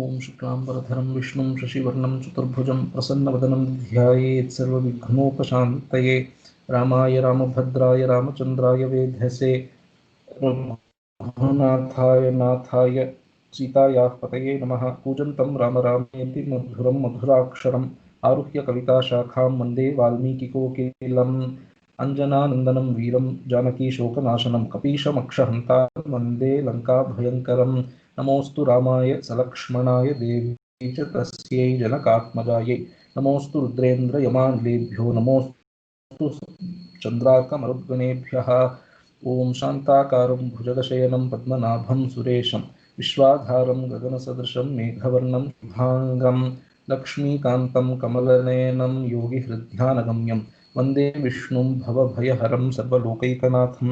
ओम शुक्लांबरधरं विष्णुं शशिवर्णं चतुर्भुजं प्रसन्नवदनं ध्यायेत् सर्वविघ्नोपशान्तये। रामाय रामभद्राय रामचन्द्राय वेधसे रघुनाथाय नाथाय सीतायाः पतये नमः। कूजन्तं राम रामेति मधुरं मधुराक्षरम् आरुह्य कविताशाखां वन्दे वाल्मीकिकोकिलम्। अञ्जनानन्दनं वीरं जानकीशोकनाशनं कपीशमक्षहन्तारं वन्दे लङ्काभयङ्करम्। नमोऽस्तु रामाय सलक्ष्मणाय देवी च तस्यै जनकात्मजायै। नमोऽस्तु रुद्रेन्द्रयमानिलेभ्यो नमोऽस्तु चन्द्रार्कमरुद्गणेभ्यः। ओम शान्ताकारं भुजगशयनं पद्मनाभं सुरेशं विश्वाधारं गगनसदृशं मेघवर्णं शुभांगं लक्ष्मीकान्तं कमलनयनं योगिहृद्ध्यानगम्यं वन्दे विष्णुं भवभयहरं सर्वलोकैकनाथं।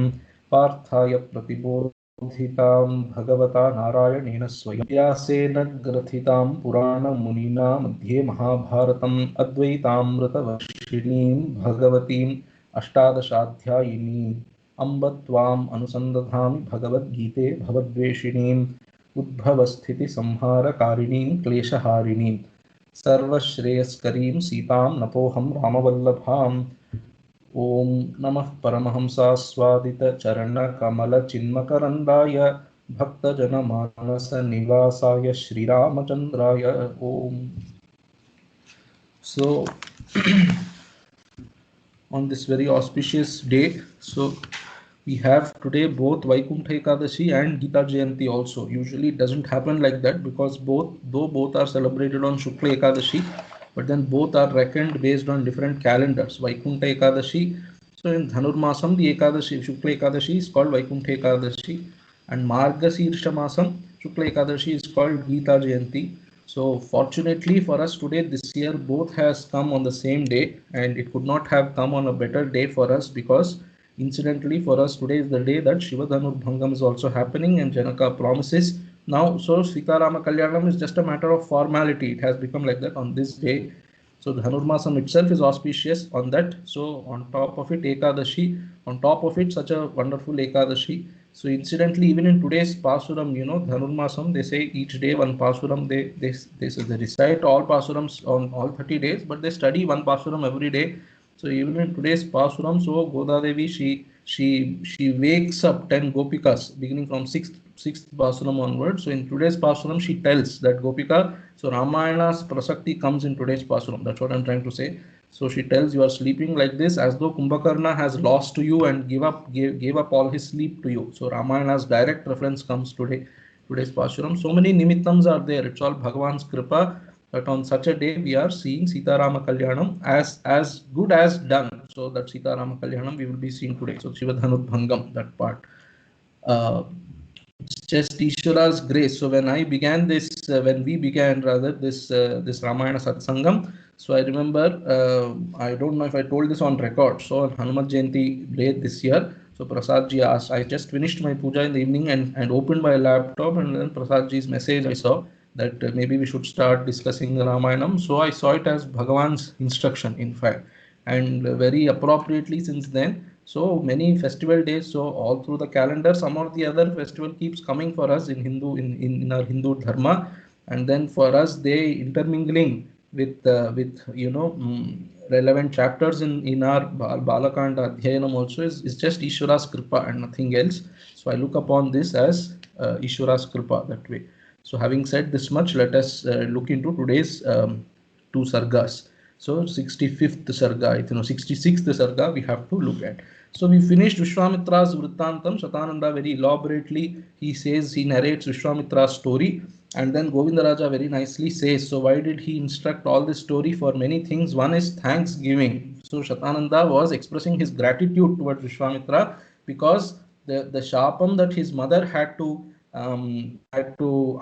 पार्थाय प्रतिबोधितां भगवता नारायणेन स्वयं व्यासेन ग्रथितां पुराणमुनिना मध्ये महाभारतम् अद्वैतामृतवर्षिणीं भगवतीम् अष्टादशाध्यायिनीम् अम्ब त्वाम् अनुसन्दधामि भगवद्गीते भवद्वेषिणीम् उद्भवस्थितिसंहारकारिणीं क्लेशहारिणीं सर्वश्रेयस्करीं सीतां नतोऽहं रामवल्लभाम्। ॐ नमः परमहंसास्वादितचरणकमलचिन्मकरन्दाय भक्तजनमानसनिवासाय श्रीरामचन्द्राय ॐ। So on this very auspicious day, so we have today both Vaikuntha Ekadashi and Gita Jayanti also. Usually it doesn't happen like that because though both are celebrated on Shukla Ekadashi, but then both are reckoned based on different calendars. Vaikuntha Ekadashi, so in Dhanurmasam the Ekadashi, Shukla Ekadashi is called Vaikuntha Ekadashi, and Margasirsha Masam Shukla Ekadashi is called Gita Jayanti. So fortunately for us today, this year both has come on the same day, and it could not have come on a better day for us because incidentally for us today is the day that Shiva Dhanurabhangam is also happening and Janaka promises. Now, so Sitarama Kalyanam is just a matter of formality. It has become like that on this day. So Dhanurmasam itself is auspicious on that. So on top of it, Ekadashi, on top of it, such a wonderful Ekadashi. So incidentally, even in today's Pasuram, you know, Dhanurmasam, they say each day one Pasuram, they recite all Pasurams on all 30 days, but they study one Pasuram every day. So even in today's Pasuram, so Goda Devi, she wakes up 10 Gopikas beginning from sixth Pasuram onwards. So in today's Pasuram, she tells that Gopika, so Ramayana's Prasakti comes in today's Pasuram. That's what I'm trying to say. So she tells you are sleeping like this as though Kumbhakarna has lost to you and gave up all his sleep to you. So Ramayana's direct reference comes today's Pasuram. So many nimittams are there. It's all Bhagavan's Kripa. But on such a day, we are seeing Sitarama Kalyanam as good as done. So that Sitarama Kalyanam we will be seeing today. So Shiva Dhanurabhangam, that part. It's just Ishvara's grace. So when I began this, when we began rather this Ramayana Satsangam, so I remember, I don't know if I told this on record. So on Hanumat Jayanti late this year, so Prasad ji asked, I just finished my puja in the evening and opened my laptop, and then Prasad ji's message I saw that maybe we should start discussing Ramayanam. So I saw it as Bhagavan's instruction, in fact, and very appropriately since then. So many festival days, so all through the calendar, some or the other festival keeps coming for us in Hindu, in our Hindu dharma, and then for us they intermingling with you know, relevant chapters in our Balakanda Adhyayanam also is just Ishvara's Kripa and nothing else. So I look upon this as Ishvara's Kripa that way. So having said this much, let us look into today's two sargas. So 65th sarga, 66th sarga we have to look at. So we finished Vishwamitra's Vrittantam. Shatananda very elaborately, he says, he narrates Vishwamitra's story, and then Govindaraja very nicely says, so why did he instruct all this story? For many things. One is thanksgiving. So Shatananda was expressing his gratitude towards Vishwamitra because the shapam that his mother had to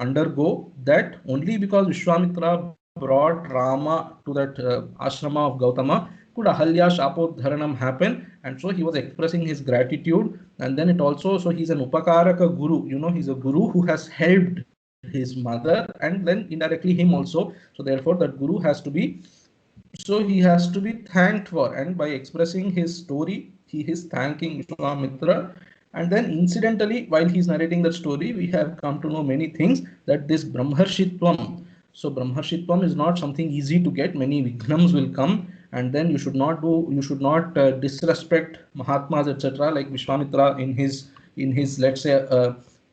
undergo, that only because Vishwamitra brought Rama to that ashrama of Gautama could Ahalya Shapodharanam happen. And so he was expressing his gratitude. And then it also, so he's an Upakaraka Guru, you know, he's a Guru who has helped his mother and then indirectly him also. So therefore that Guru has to be, so he has to be thanked for, and by expressing his story he is thanking Vishwamitra. And then incidentally, while he's narrating that story, we have come to know many things, that this Brahmarshitvam. So Brahmarshitvam is not something easy to get. Many Vignams will come, and then you should not disrespect Mahatmas, etc. Like Vishwamitra in his let's say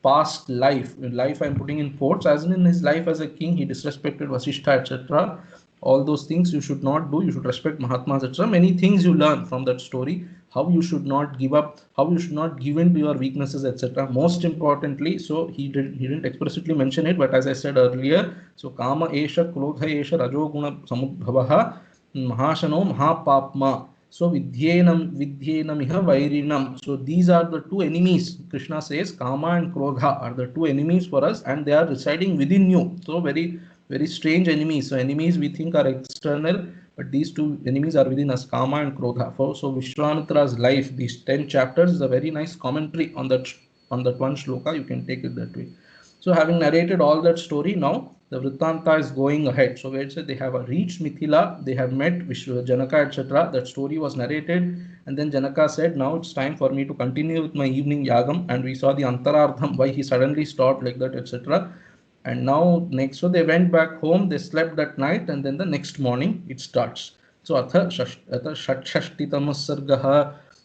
past life. In life, I'm putting in quotes, as in his life as a king, he disrespected Vasishtha, etc. All those things you should not do. You should respect Mahatmas, etc. Many things you learn from that story, how you should not give up, how you should not give in to your weaknesses, etc. Most importantly, so he didn't explicitly mention it, but as I said earlier, so kama esha krodha esha rajoguna samudbhavaha mahashano mahapapma. So vidyenamiha vairinam. So these are the two enemies. Krishna says kama and krodha are the two enemies for us, and they are residing within you. So very strange enemies. So enemies we think are external, but these two enemies are within us, kama and krodha. So Vishwamitra's life, these 10 chapters, is a very nice commentary on that one shloka. You can take it that way. So having narrated all that story, now the Vrittanta is going ahead. So where it said they have reached Mithila, they have met Janaka, etc. That story was narrated, and then Janaka said, now it's time for me to continue with my evening yagam, and we saw the Antarardham, why he suddenly stopped like that, etc. And now next, so they went back home, they slept that night, and then the next morning it starts. So atha षट्षष्टितमः सर्गः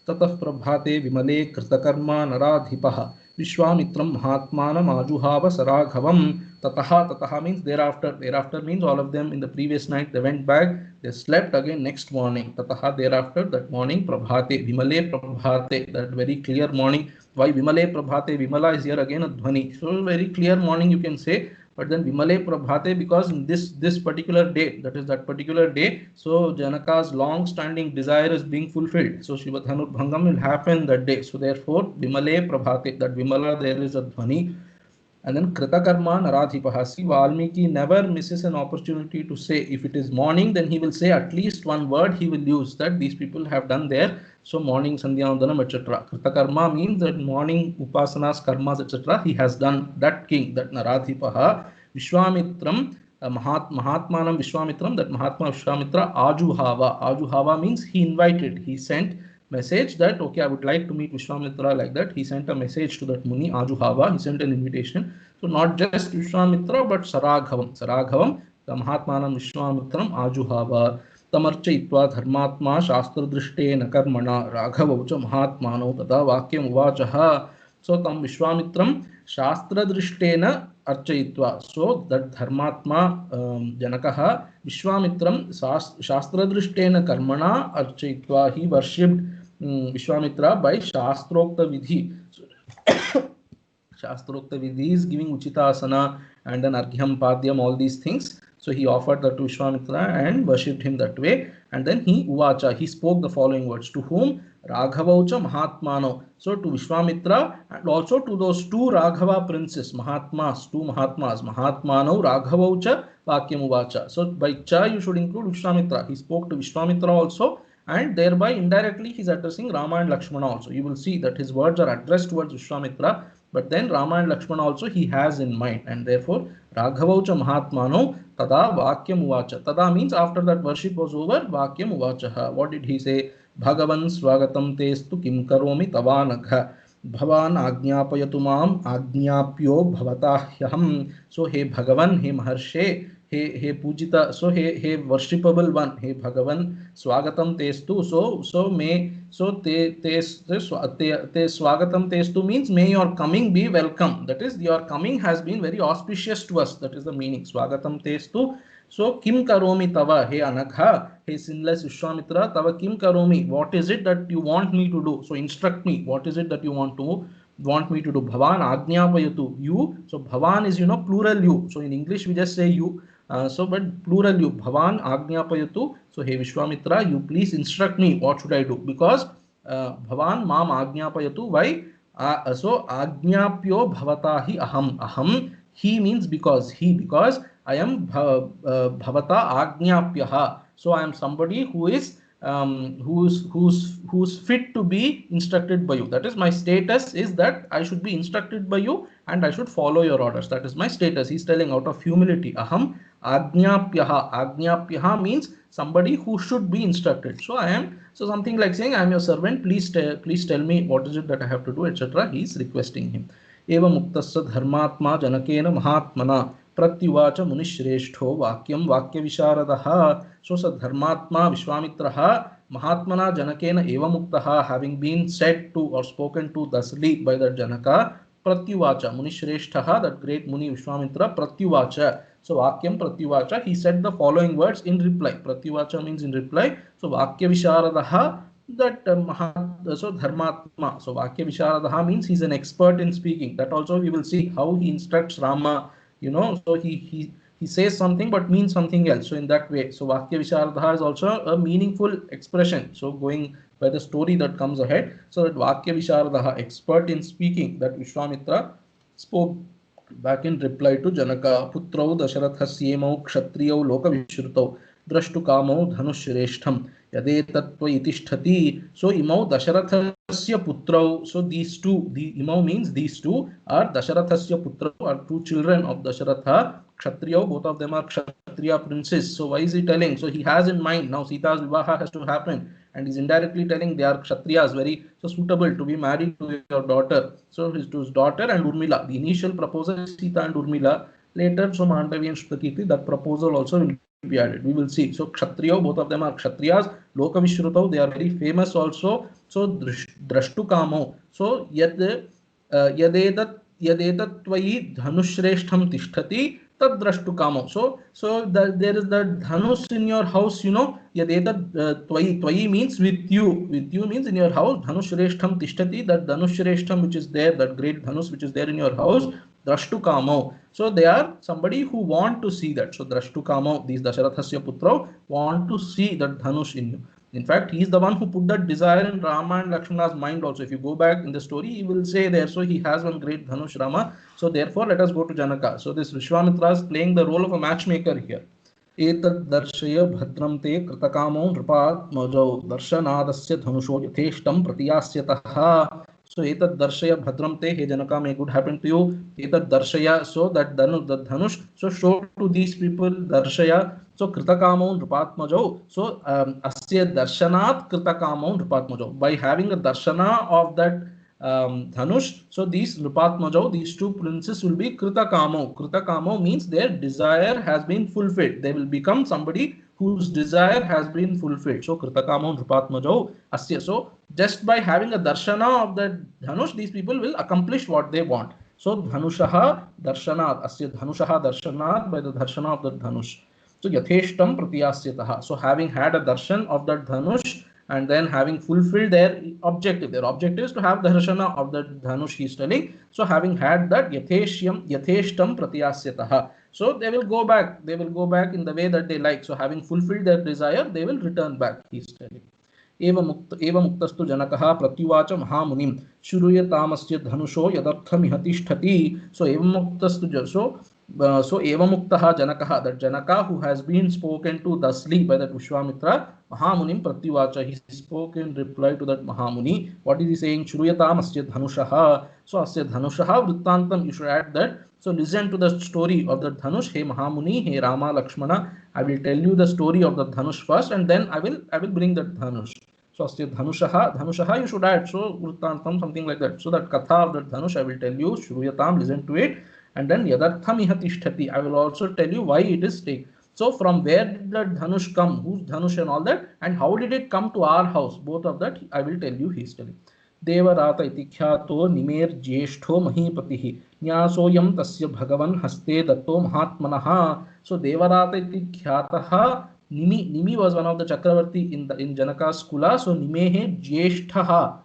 ततः प्रभाते विमले कृतकर्मा नराधिपः विश्वामित्रं महात्मानम् आजुहाव सराघवम्. Tataha means thereafter means all of them in the previous night they went back, they slept again next morning. Tataha, thereafter, that morning, prabhate vimale prabhate, that very clear morning. Why vimale prabhate? Vimala is here again a dhvani, so very clear morning you can say. But then vimale prabhate, because in this particular day, that is that particular day, so Janaka's long standing desire is being fulfilled, so Shiva Dhanur will happen that day. So therefore vimale prabhate, that vimala there is a dhvani. And then Kritakarma Naradhipaha. See, Valmiki never misses an opportunity to say, if it is morning, then he will say at least one word he will use, that these people have done there. So morning Sandhyanandanam, etc. Kritakarma means that morning upasanas, karmas, etc. he has done. That king, that Naradhipaha, Vishwamitram, Mahatmanam Vishwamitram, that Mahatma Vishwamitra, Ajuhava. Ajuhava means he invited, he sent message that okay, I would like to meet Vishwamitra, like that. He sent a message to that Muni Ajuhava, he sent an invitation. So not just Vishwamitra, but Saraghavam, the Mahatmanam Vishwamitram Ajuhava. Tamarchayitva dharmatma shastradrishtena karmana raghavaucha mahatmano tada vakyam uvachaha. So tam Vishwamitram shastradrishtena archayitva. So that dharmatma Janakaha Vishwamitram shastradrishtena karmana archayitva, he worshipped Vishwamitra by Shastrokta Vidhi. Shastrokta Vidhi is giving Uchitasana and then Arghyam, Padyam, all these things. So he offered that to Vishwamitra and worshipped him that way. And then he Uvacha, he spoke the following words. To whom? Raghavaucha Mahatmano. So to Vishwamitra and also to those two Raghava princes, Mahatmas, two Mahatmas, Mahatmano, Raghavaucha, Vakyam Uvacha. So by Cha you should include Vishwamitra. He spoke to Vishwamitra also, and thereby indirectly he is addressing Rama and Lakshmana also. You will see that his words are addressed towards Vishwamitra, but then Rama and Lakshmana also he has in mind, and therefore Raghavaucha Mahatmano tada Vakyam Uvacha. Tada means after that worship was over, Vakyam Uvachaha. What did he say? Bhagavan swagatam testu kim karomi tavanagha bhavan ajnapayatu mam ajnapyo bhavatahyaham. So hey Bhagavan, hey Maharshe, hey Pujita, so hey worshipable one, हे भगवन स्वागतम तेस्तु. सो मे सो ते स्वागतम तेस्तु means may your coming be welcome, that is your coming has been very auspicious to us, that is the meaning. Swagatam testu. So kim karomi tava, he anagha, he sinless Vishwamitra, tava kim karomi, what is it that you want me to do? So instruct me, what is it that you want me to do? Bhavan ajnapayatu, you. So bhavan is plural you. So in English we just say you. So but plural you, Bhavan Ajnapayatu. So hey Vishwamitra, you please instruct me, what should I do? Because Bhavan Mam Ajnapayatu, why? So Ajnapyo Bhavatahi Aham. He means because I am Bhavata Ajnapyaha. So I am somebody who is who's fit to be instructed by you. That is, my status is that I should be instructed by you, and I should follow your orders. That is my status. He's telling out of humility. Aham agnyapyaha. Agnyapyaha means somebody who should be instructed. So I am, so something like saying, I am your servant, please tell me what is it that I have to do, etc. He is requesting him. एवं मुक्तस्य धर्मात्मा जनकेन महात्मना प्रत्युवाच मुनिश्रेष्ठो वाक्यं वाक्यविशारदः. So धर्मात्मा विश्वामित्रः महात्मना जनकेन एवं मुक्तः, having been said to or spoken to thusly by the Janaka, pratyuvacha munishreshthah, that great Muni Vishwamitra, pratyuvacha. So vakyam pratyuvacha, he said the following words in reply. Pratyuvacha means in reply. So vakya visharadaha, that so dharmatma. So vakya visharadaha means he's an expert in speaking. That also we will see how he instructs Rama. So he says something but means something else. So in that way, so vakya visharadaha is also a meaningful expression. So going by the story that comes ahead, so that vakya visharadaha, expert in speaking, that Vishwamitra spoke back in reply to Janaka. Putrau Dasharathasya kshatriyau lokavishritau drashtukamo dhanushrestham yadetatva itisthati. So imau Dasharathasya putrau. So these two, the imau means these two are Dasharathasya putrau, are two children of Dasharatha. Kshatriya, both of them are Kshatriya princes. So why is he telling? So he has in mind now Sita's Vivaha has to happen, and he's indirectly telling they are Kshatriyas, very so suitable to be married to your daughter. So to his daughter and Urmila. The initial proposal is Sita and Urmila. Later, so Mandavi and Shrutakirti, that proposal also will be added. We will see. So Kshatriya, both of them are Kshatriyas. Lokavishritau, they are very famous also. So Drashtukamo. So yadetat tvayi dhanushrestham tishtati tad drashtukamo. So there is the dhanush in your house, yadetat tvayi means with you means in your house. Dhanushrestham tishtati, that dhanushrestham which is there, that great dhanush which is there in your house, drashtukamo. So they are somebody who want to see that. So drashtukamo, these Dasharathasya putra want to see that dhanush in you. In fact, he is the one who put that desire in Rama and Lakshmana's mind also. If you go back in the story, he will say there, so he has one great Dhanush Rama. So therefore, let us go to Janaka. So this Vishwamitra is playing the role of a matchmaker here. Etad darshaya bhadram te kritakamo nripatmajau darshanadasya dhanusho yatheshtam pratiyasyatah. So etad darshaya bhadram te, hey Janaka, may good happen to you. Etad darshaya, so that the dhanush, so show to these people darshaya. So kritakamo nripatmajau. So asya darshanat kritakamo nripatmajau. By having a darshana of that dhanush, so these nripatmajau, these two princes will be kritakamo. Kritakamo means their desire has been fulfilled. They will become somebody whose desire has been fulfilled. So kritakamo nripatmajau asya. So just by having a darshana of that dhanush, these people will accomplish what they want. So dhanushaha darshanat, asya dhanushaha darshanat, by the darshana of the dhanush. So yatheshtam pratiyasyatah. So having had a darshan of that dhanush and then having fulfilled their objective is to have the darshana of that dhanush, he is telling. So having had that, yatheshtam pratiyasyatah. So they will go back in the way that they like. So having fulfilled their desire, they will return back, he is telling. एवं मुक्तस्तु जनकः प्रत्युवाच महामुनिं श्रूयतामस्य धनुषो यदर्थमिह तिष्ठति. So एवं मुक्तस्तु, so evam muktah Janakah, that Janaka who has been spoken to thusly by that Vishwamitra, Mahamunim pratyuvacha, he spoke in reply to that Mahamuni. What is he saying? Shruyatam asya dhanushaha. So asya dhanushaha vrittantam, you should add that. So listen to the story of the dhanush. Hey Mahamuni, hey Rama, Lakshmana, I will tell you the story of the dhanush first, and then I will bring that dhanush. So asya dhanushaha you should add. So vrittantam, something like that. So that katha of that dhanush I will tell you. Shruyatam, listen to it. And then yadartham iha tishtati, I will also tell you why it is taken. So from where did that dhanush come, whose dhanush and all that, and how did it come to our house, both of that I will tell you, he is telling. Devarata iti khyato nimer jyeshtho mahipatihi nyasoyam tasya bhagavan haste datto mahatmanaha. So Devarata iti khyataha, Nimi was one of the Chakravarti in Janaka's kula. So Nimehe jyeshthaha.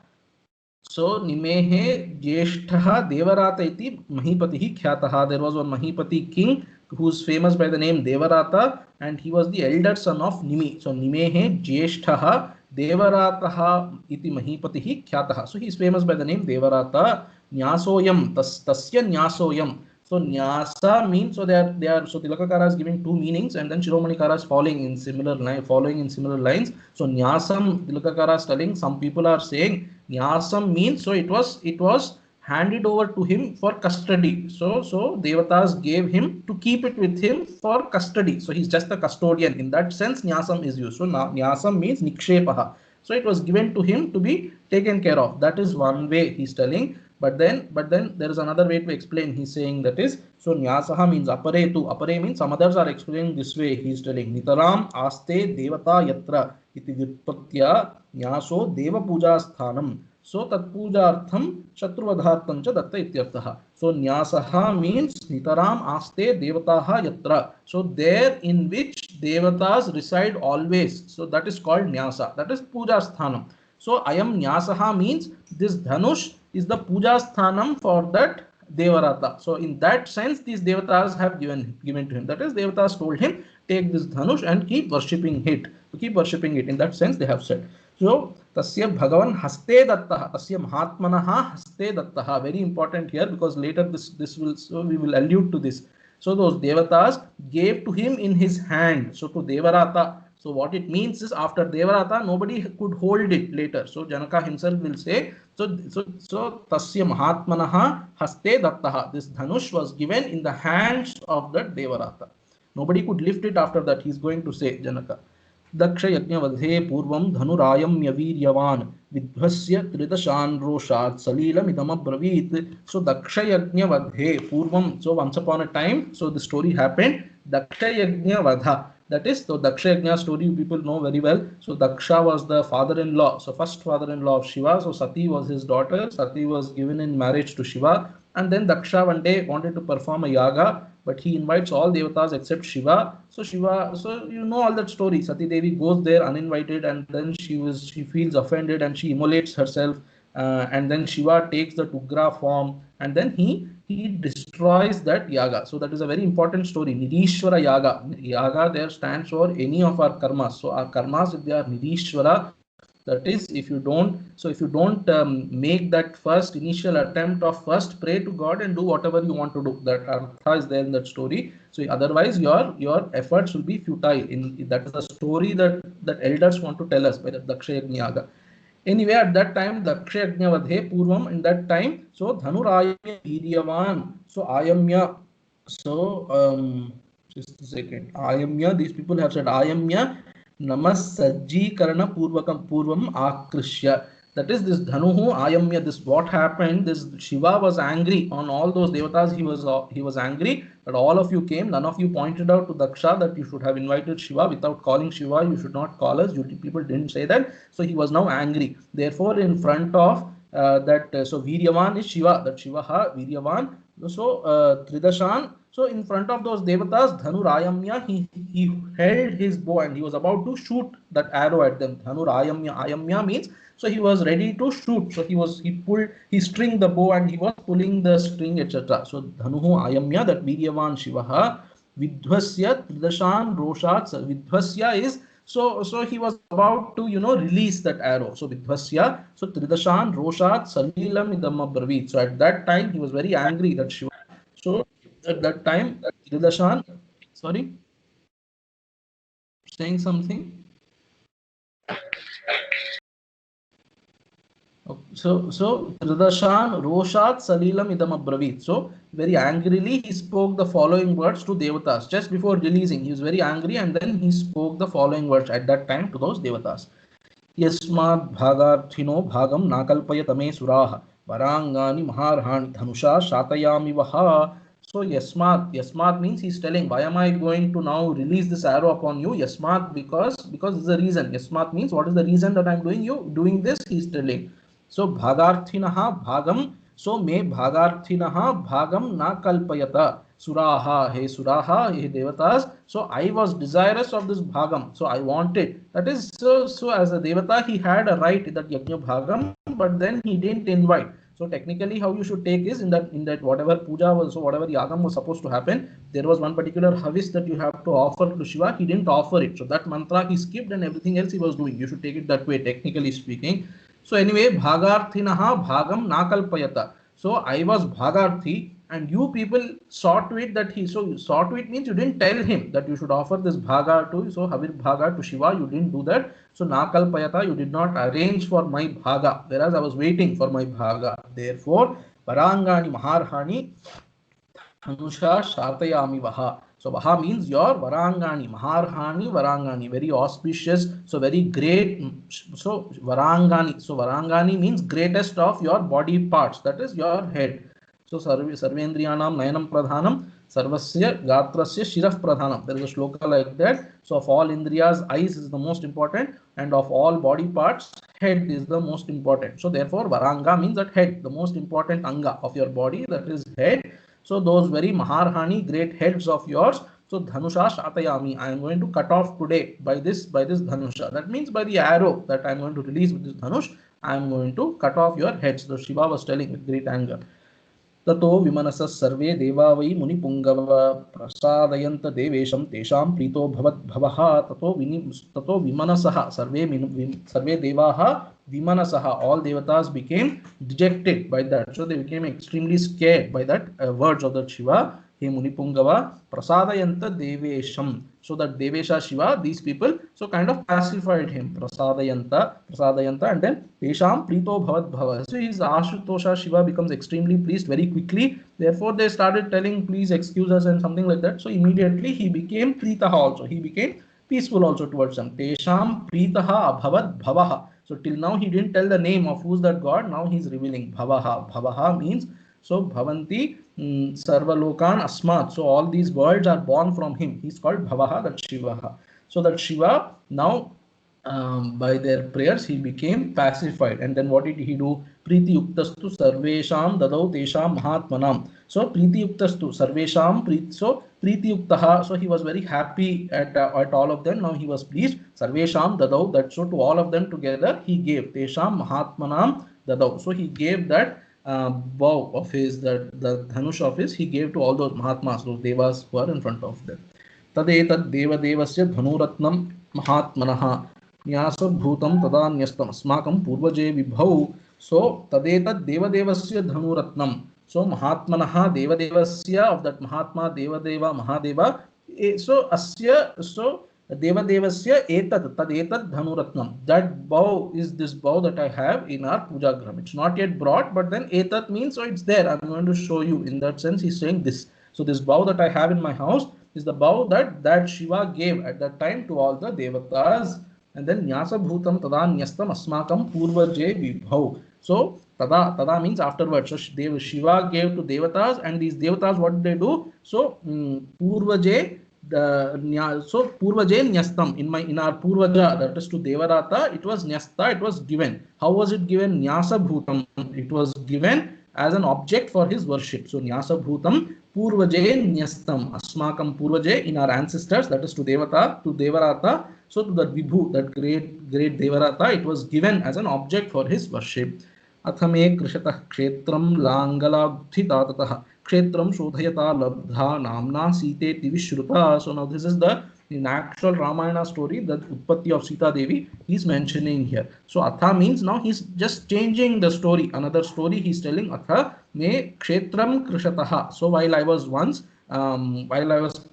So Nimehe Jyeshthaha Devarata iti Mahipatihi Khyataha. There was one Mahipati king who is famous by the name Devarata, and he was the elder son of Nimi. So Nimehe Jyeshthaha Devarataha iti Mahipatihi Khyataha. So he is famous by the name Devarata. Nyasoyam, tasya Nyasoyam. So Nyasa means, so they are so Tilakakara is giving two meanings, and then Shiromani Kara is following in similar lines. So Nyasam, Tilakakara is telling, some people are saying Nyasam means, so it was handed over to him for custody. So Devatas gave him to keep it with him for custody. So he's just a custodian. In that sense, Nyasam is used. So Nyasam means Nikshepaha. So it was given to him to be taken care of. That is one way he's telling. But then there is another way to explain. He's saying that is, so Nyasaha means apare tu. Apare means some others are explaining this way. He's telling Nitaram aste devata yatra iti vyutpatya Nyaso deva puja sthanam. So tatpujartham shatruvadhartam cha datta ityarthaha. So Nyasaha means Nitaram aste devataha yatra. So there in which devatas reside always. So that is called Nyasa. That is puja sthanam. So Ayam Nyasaha means this Dhanush is the puja sthanam for that Devarata. So in that sense, these Devatas have given to him. That is, Devatas told him, take this Dhanush and keep worshipping it. To keep worshipping it. In that sense, they have said. So Tasya Bhagavan Haste Dattaha, Tasya Mahatmanaha Haste Dattaha. Very important here, because later this will, so we will allude to this. So those Devatas gave to him in his hand. So to Devarata. So what it means is, after Devarata, nobody could hold it later. So Janaka himself will say, so Tasya Mahatmanaha Haste Dattaha. This Dhanush was given in the hands of the Devarata. Nobody could lift it after that. He is going to say, Janaka. दक्ष यज्ञवधे पूर्वं धनुरायम्य वीर्यवान् विध्वस्य त्रिदशान् रोषात् सलीलमिदमब्रवीत्. So daksha yajna vadhe purvam. So once upon a time, so the story happened. Daksha yajna vadha. That is, so daksha yajna story you people know very well. So Daksha was the father-in-law. So first father-in-law of Shiva. So Sati was his daughter. Sati was given in marriage to Shiva. And then Daksha one day wanted to perform a yaga, but he invites all devatas except Shiva. So you know all that story. Sati Devi goes there uninvited, and then she feels offended and she immolates herself. And then Shiva takes the Tugra form, and then he destroys that yaga. So that is a very important story. Nirishwara yaga. Yaga there stands for any of our karmas. So our karmas, if they are Nirishwara, that is, if you don't make that first initial attempt of first pray to God and do whatever you want to do, that artha is there in that story. So otherwise your efforts will be futile. That is the story that elders want to tell us by the Daksha Yajna Yaga. Anyway, at that time, Daksha Yajna Vadhe Purvam, in that time, so Dhanurayamya Viryavan, so Ayamya, so just a second, Ayamya, these people have said Ayamya Namasajjikarana Purvam Akrishya. That is, this Dhanuhu Ayamya, this what happened, this Shiva was angry on all those devatas. He was angry that all of you came. None of you pointed out to Daksha that you should have invited Shiva without calling Shiva. You should not call us. You people didn't say that. So he was now angry. Therefore, in front of so Viryavan is Shiva. That Shiva ha Viryavan. So Tridashan. So in front of those devatas, Dhanurayamya, he held his bow and he was about to shoot that arrow at them. Dhanurayamya, Ayamya means, so he was ready to shoot. So he stringed the bow and he was pulling the string, etc. So Dhanuhu Ayamya, that Viryavan Shivaha, Vidhvasya Tridashan Roshat. Vidhvasya is, so he was about to release that arrow. So Vidhvasya, so Tridashan Roshat Salilam Idamabravit. So at that time he was very angry that Shiva. So at that time, Tridashan, sorry, saying something. So Tridashan Roshat Salilam Idam Abravit. So very angrily he spoke the following words to Devatas. Just before releasing, he was very angry, and then he spoke the following words at that time to those Devatas. Yasmad Bhagarthino Bhagam Nakalpayatame Suraha Varangani Maharhan Dhanusha Shatayami Vaha. So Yasmat means he's telling, why am I going to now release this arrow upon you? Yasmat, because there's a reason. Yasmat means what is the reason that I'm doing this? He's telling. So Bhagarthinaha Bhagam. So me Bhagarthinaha Bhagam na kalpayata. Suraha, hey Devatas. So I was desirous of this Bhagam. So I wanted. That is, so as a Devata, he had a right in that Yajna Bhagam, but then he didn't invite. So technically, how you should take is in that whatever puja was, so whatever yagam was supposed to happen, there was one particular havis that you have to offer to Shiva. He didn't offer it. So that mantra he skipped, and everything else he was doing. You should take it that way, technically speaking. So anyway, Bhagarthinaha Bhagam Nakalpayata. So I was Bhagarthi, and you people saw to it that saw to it means you didn't tell him that you should offer this Bhaga to, so Havir Bhaga to Shiva. You didn't do that. So Nakalpayata, you did not arrange for my Bhaga, whereas I was waiting for my Bhaga. Therefore, Varangani Maharhani Dhanusha Shartayami Vaha. So Vaha means your Varangani, Maharhani Varangani, very auspicious, so very great. So Varangani, so Varangani means greatest of your body parts, that is your head. So Sarvendriyanam Nayanam Pradhanam Sarvasya Gatrasya Shiraf Pradhanam. There is a shloka like that. So of all Indriyas, eyes is the most important, and of all body parts, head is the most important. So therefore Varanga means that head, the most important anga of your body, that is head. So those very Maharhani, great heads of yours. So Dhanusha Shatayami, I am going to cut off today by this Dhanusha. That means by the arrow that I am going to release with this Dhanush, I am going to cut off your heads. So Shiva was telling with great anger. ततो विमनसः सर्वे देवा वै मुनिपुङ्गव प्रसादयन्त देवेशं तेषां प्रीतो भवद्भवः ततो विमनसः सर्वे देवाः विमनसः, all devatas became dejected by that, so they became extremely scared by that words of the Shiva. He Munipungava prasadayanta devesham, so that Devesha Shiva, these people, so kind of pacified him. Prasadayanta, and then Tesham Prito Bhavat Bhava. So his Ashutosha Shiva becomes extremely pleased very quickly. Therefore, they started telling, please excuse us and something like that. So immediately he became Pritaha also. He became peaceful also towards them. Tesham Pritaha Abhavat Bhavaha. So till now he didn't tell the name of who's that God. Now he's revealing Bhavaha. Bhavaha means so Bhavanti Sarvalokan Asmat. So all these worlds are born from him. He's called Bhavaha, that Shiva. So that Shiva now by their prayers he became pacified. And then what did he do? Priti Yuktastu Sarvesham Dadau Tesham Mahatmanam. So Priti Yuktastu Sarvesham so Priti Yuktaha. So he was very happy at all of them. Now he was pleased. Sarvesham Dadau, that so to all of them together he gave Tesham Mahatmanam Dadau. So he gave that bow of his, the dhanush of his, he gave to all those Mahatmas, those devas who are in front of them. Tadetad devadevasya dhanuratnam Mahatmanaha Nyasabhutam tadanyastam asmakam purvaje vibhau. So Tadetad devadevasya dhanuratnam. So Mahatmanaha devadevasya, of that Mahatma Devadeva Mahadeva. So Asya, so Devadevasya etad tadetad dhanuratnam. That bow is this bow that I have in our puja gram. It's not yet brought, but then etad means so it's there. I'm going to show you. In that sense, he's saying this. So this bow that I have in my house is the bow that Shiva gave at that time to all the devatas. And then Nyasa bhutam tadanyastam asmakam purvaje vibhau. So tada means afterwards. So Shiva gave to devatas, and these devatas, what did they do? So purvaje. So Purvaje Nyastam, in our Purvaja, that is to Devarata, it was Nyasta, it was given. How was it given? Nyasa Bhutam. It was given as an object for his worship. So Nyasa Bhutam Purvaje Nyastam. Asmakam Purvaje, in our ancestors, that is to Devata, to Devarata. So to the Vibhu, that great Devarata, it was given as an object for his worship. Athame Krishatah Kshetram Langalabdhita Tatah. Kshetram Shodhayata Labdha Namna Site Vishruta. So now this is in actual Ramayana story, the Utpatti of Sita Devi he's mentioning here. So Atha means now he's just changing the story. Another story he's telling. Atha me Kshetram Krishataha. So while I was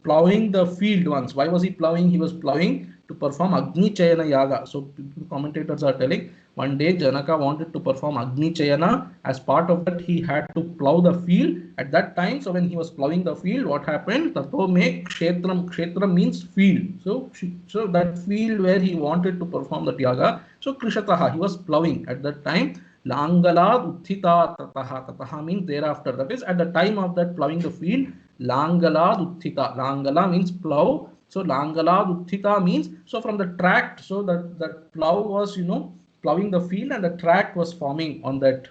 plowing the field once. Why was he plowing? He was plowing to perform Agni Chayana Yaga. So commentators are telling, one day Janaka wanted to perform Agni Chayana. As part of that, he had to plow the field at that time. So when he was plowing the field, what happened? Tato me Kshetram. Kshetram means field. So that field where he wanted to perform that yaga. So Krishataha, he was plowing at that time. Langalad Uthita Tataha. Tataha means thereafter. That is at the time of that plowing the field. Langalad Uthita. Langala means plow. So Langalad Uthita means, so from the tract, so that plow was, plowing the field, and the tract was forming on that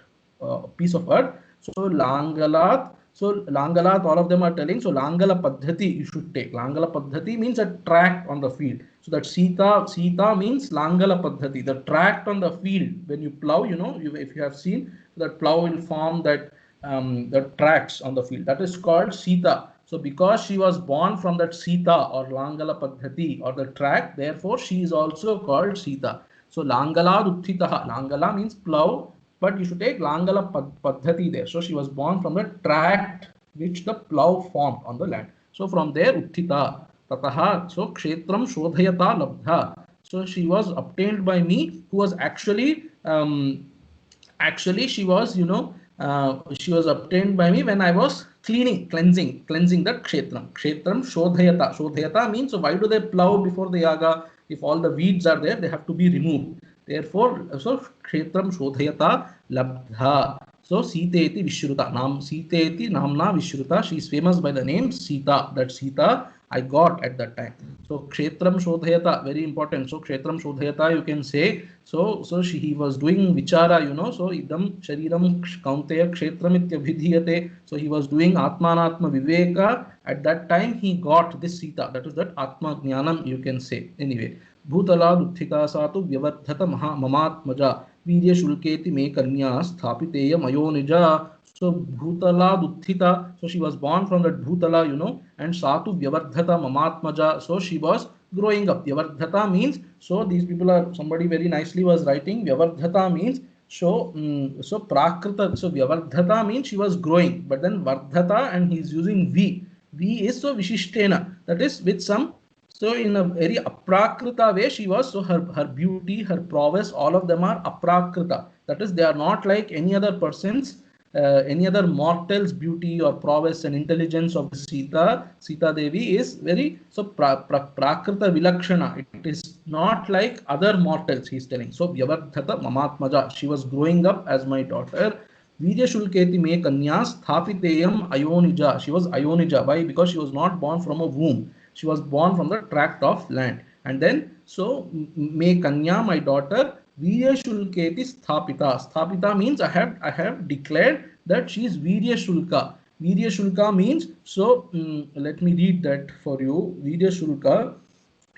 piece of earth. So Langalat, all of them are telling, so Langala Paddhati you should take. Langala Paddhati means a tract on the field. So that Sita means Langala Paddhati, the tract on the field. When you plow, if you have seen, that plow will form that the tracks on the field. That is called Sita. So because she was born from that Sita or Langala Paddhati or the tract, therefore she is also called Sita. So Langala Uthitaha. Langala means plow, but you should take Langala Paddhati there. So she was born from the tract which the plow formed on the land. So from there Uthita Tataha. So Kshetram Shodhayata Labdha. So she was obtained by me, who was actually she was she was obtained by me when I was cleansing that kshetram. Kshetram shodhayata. Shodhayata means, so why do they plow before the yaga? If all the weeds are there, they have to be removed. Therefore, so kshetram shodhayata labdha. So Siteti Vishruta. Siteti Namna Vishruta. She is famous by the name Sita. That Sita I got at that time. So Kshetram Shodhayata, very important. So Kshetram Shodhayata, you can say. So he was doing Vichara, So Idam Shariram Kaunteya Kshetram Ityabhidhiyate. So he was doing Atmanatma Viveka. At that time he got this Sita. That is that Atma Jnanam, you can say. Anyway. Bhutala Duthika Satu Vyavardhata Mamatmaja. वीर्य शुल्केति मे कन्या स्थापितेय मयोनिजा. So Bhutala Duthita, so she was born from that Bhutala, and Satu Vyavardhata Mamatmaja, so she was growing up. Vyavardhata means, so these people are, somebody very nicely was writing, Vyavardhata means, so Prakrita, so Vyavardhata means she was growing, but then Vardhata, and he is using V. V is so Vishishtena, that is with some. So in a very aprakrita way she was, so her beauty, her prowess, all of them are aprakrita. That is, they are not like any other person's, any other mortal's beauty or prowess and intelligence of Sita Devi is very, so prakrita vilakshana. It is not like other mortals, he is telling. So Vyavardhata Mamatmaja, she was growing up as my daughter. Virya Shulketi me kanya sthapiteyam ayonija. She was ayonija. Why? Because she was not born from a womb. She was born from the tract of land. And then, so me kanya, my daughter, Virya Shulketi sthapita. Sthapita means I have declared that she is Virya Shulka. Virya Shulka means, so let me read that for you. Virya Shulka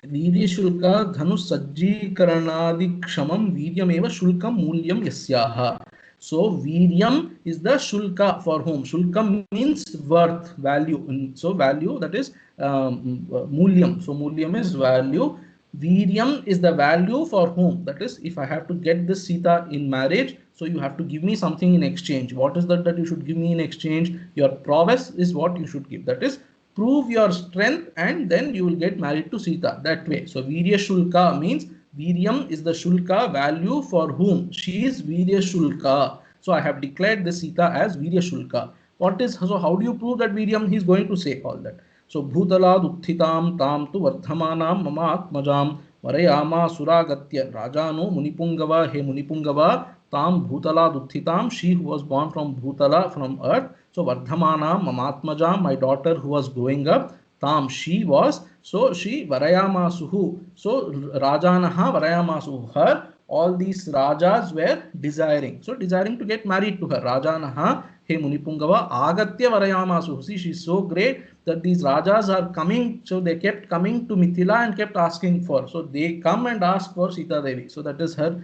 dhanu sajjikarnadi kshamam viryameva shulkam mulyam yasyaha. So Viryam is the Shulka for whom. Shulkam means worth, value. So value, that is Mulyam. So Mulyam is value. Viryam is the value for whom. That is, if I have to get this Sita in marriage, so you have to give me something in exchange. What is that you should give me in exchange? Your prowess is what you should give. That is, prove your strength and then you will get married to Sita. That way. So Virya Shulka means Viryam is the Shulka, value for whom. She is Virya Shulka. So I have declared this Sita as Virya Shulka. What is, so how do you prove that Viryam? He is going to say all that. So Bhutala Dutthitam Tam tu Vardhamanam Mama Atmajam Varayama Suragatya Rajano Munipungava. He Munipungava Tam Bhutala Dutthitam, she who was born from Bhutala, from earth. So Vardhamanam Mamatmajam, my daughter who was growing up. Tam, she was, so she Varayamasuhu. So Rajanaha Varayamasuhu, her, all these Rajas were desiring. So desiring to get married to her. Rajanaha He Munipungava Agatya Varayamasuhu. See, she is so great that these Rajas are coming. So they kept coming to Mithila and kept asking for. So they come and ask for Sita Devi. So that is her.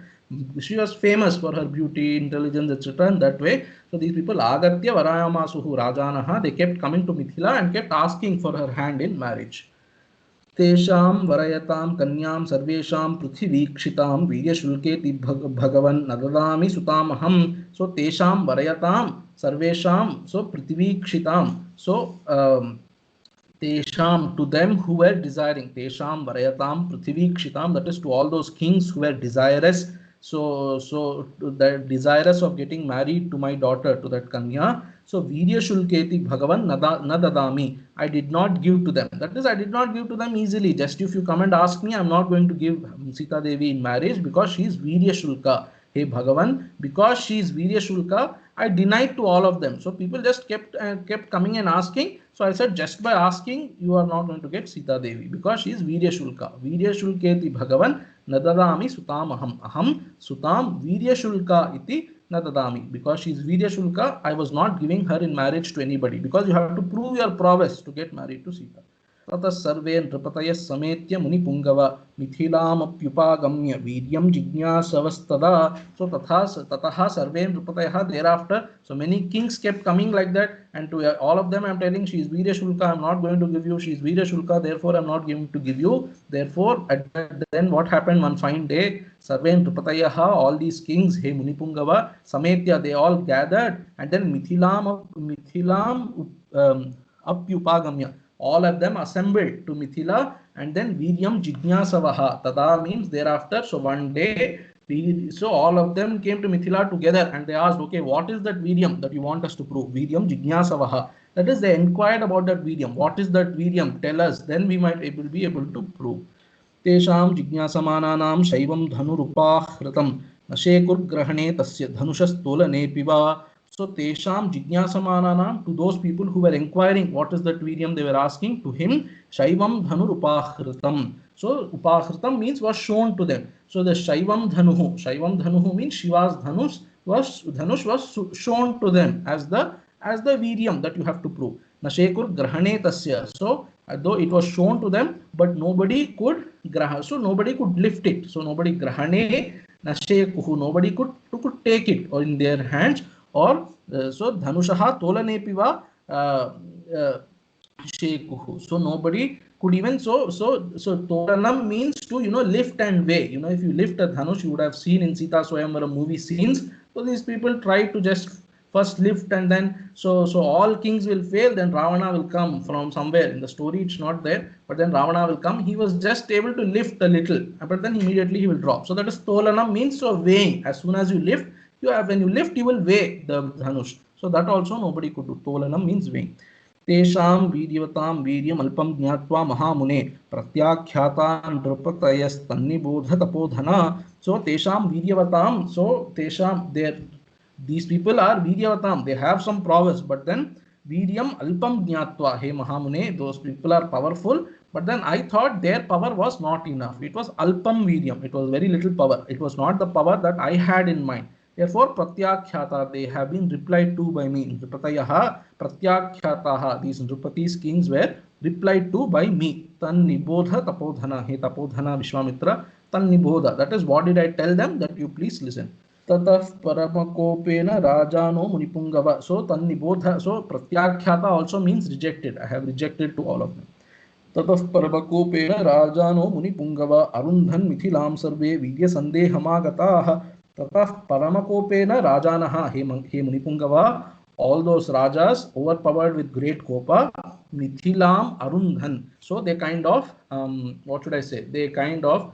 She was famous for her beauty, intelligence, etc. in that way. So these people, Agatya Varayamasuhu Rajanaha, they kept coming to Mithila and kept asking for her hand in marriage. Tesham Varayatam Kanyam Sarvesham Pruthivikshitam Viryashulketi Bhagavan Nadadami Sutamaham. So Tesham Varayatam Sarvesham, so Pruthivikshitam. So Tesham, to them who were desiring. Tesham Varayatam Pruthivikshitam, that is to all those kings who were desirous. So the desirous of getting married to my daughter, to that Kanya. So Virya Shulketi Bhagavan Nadadami. I did not give to them. That is, I did not give to them easily. Just if you come and ask me, I am not going to give Sita Devi in marriage because she is Virya Shulka. Hey Bhagavan, because she is Virya Shulka, I denied to all of them. So people just kept coming and asking. So I said, just by asking, you are not going to get Sita Devi because she is Virya Shulka. Virya Shulketi Bhagavan Nadadami Sutam Aham Sutam Virya Shulka iti Nadadami. Because she is Virya Shulka, I was not giving her in marriage to anybody because you have to prove your prowess to get married to Sita. Tata sarve nripataya sametya munipungava mithilam apyupagamya viryam jignasavastada. So tataha sarve nripataya, thereafter, so many kings kept coming like that, and to all of them I am telling, she is Virya Shulka, I am not going to give you. She is Virya Shulka, therefore I am not going to give you. Therefore, then what happened one fine day? Sarve nripatayaha, all these kings, he munipungava sametya, they all gathered, and then mithilam apyupagamya, all of them assembled to Mithila, and then Viryam Jignasavaha. Tada means thereafter. So one day So all of them came to Mithila together and they asked, okay, what is that Viryam that you want us to prove? Viryam Jignasavaha. That is, they inquired about that Viryam. What is that Viryam? Tell us. Then we might be able to prove. तेषां जिज्ञासमानानां शैवं धनुरुपाहृतं न शेकुर्ग्रहणे तस्य धनुषस्तोलनेऽपि वा. So tesham jignasamananam, to those people who were inquiring what is that Viryam, they were asking to him, Shaivam Dhanur Upahritam. So Upahritam means was shown to them. So the Shaivam Dhanuhu means Shiva's Dhanush was shown to them as the Viryam that you have to prove. Nashekur Grahane Tasya. So though it was shown to them, but nobody could nobody could lift it. So nobody Grahane Nashekuhu, nobody could take it or in their hands. Or so Dhanushaha Tolanepiva Shekuhu. So nobody could even so Tolanam means to lift and weigh. If you lift a Dhanush, you would have seen in Sita Swayamvara movie scenes. So these people try to just first lift and then so all kings will fail, then Ravana will come from somewhere. In the story it's not there, but then Ravana will come. He was just able to lift a little, but then immediately he will drop. So that is Tolanam means so weighing. As soon as you lift, when you lift, you will weigh the Dhanush. So that also nobody could do. Tolanam means weighing. Tesham Viryatam Viryam Alpam Jnatva Mahamune Pratyakhyata Nrupatayastannibodha Tapodhana. So Tesham Viryavatam. So Tesham, these people are Viryavatam. They have some prowess, but then Viryam Alpam Jnatva. Hey Mahamune, those people are powerful. But then I thought their power was not enough. It was Alpam Viryam. It was very little power. It was not the power that I had in mind. Therefore, Pratyakhyata, they have been replied to by me. Nripatayaha, Pratyakhyataha, these Nripatis kings were replied to by me. Tan Nibodha Tapodhana, He Tapodhana Vishwamitra, Tan Nibodha. That is, what did I tell them? That you please listen. Tataf Paramakopena Rajano Munipungava. So, Tan Nibodha. So, Pratyakhyata also means rejected. I have rejected to all of them. ततः परमकोपेन राजानो मुनिपुंगव अरुन्धन् मिथिलां सर्वे वीर्य संदेहमागताः. ततः परमकोपेन राजानः, हे मुनिपुंगव, all those rajas overpowered with great kopa, mithilam arundhan. So they kind of what should I say, they kind of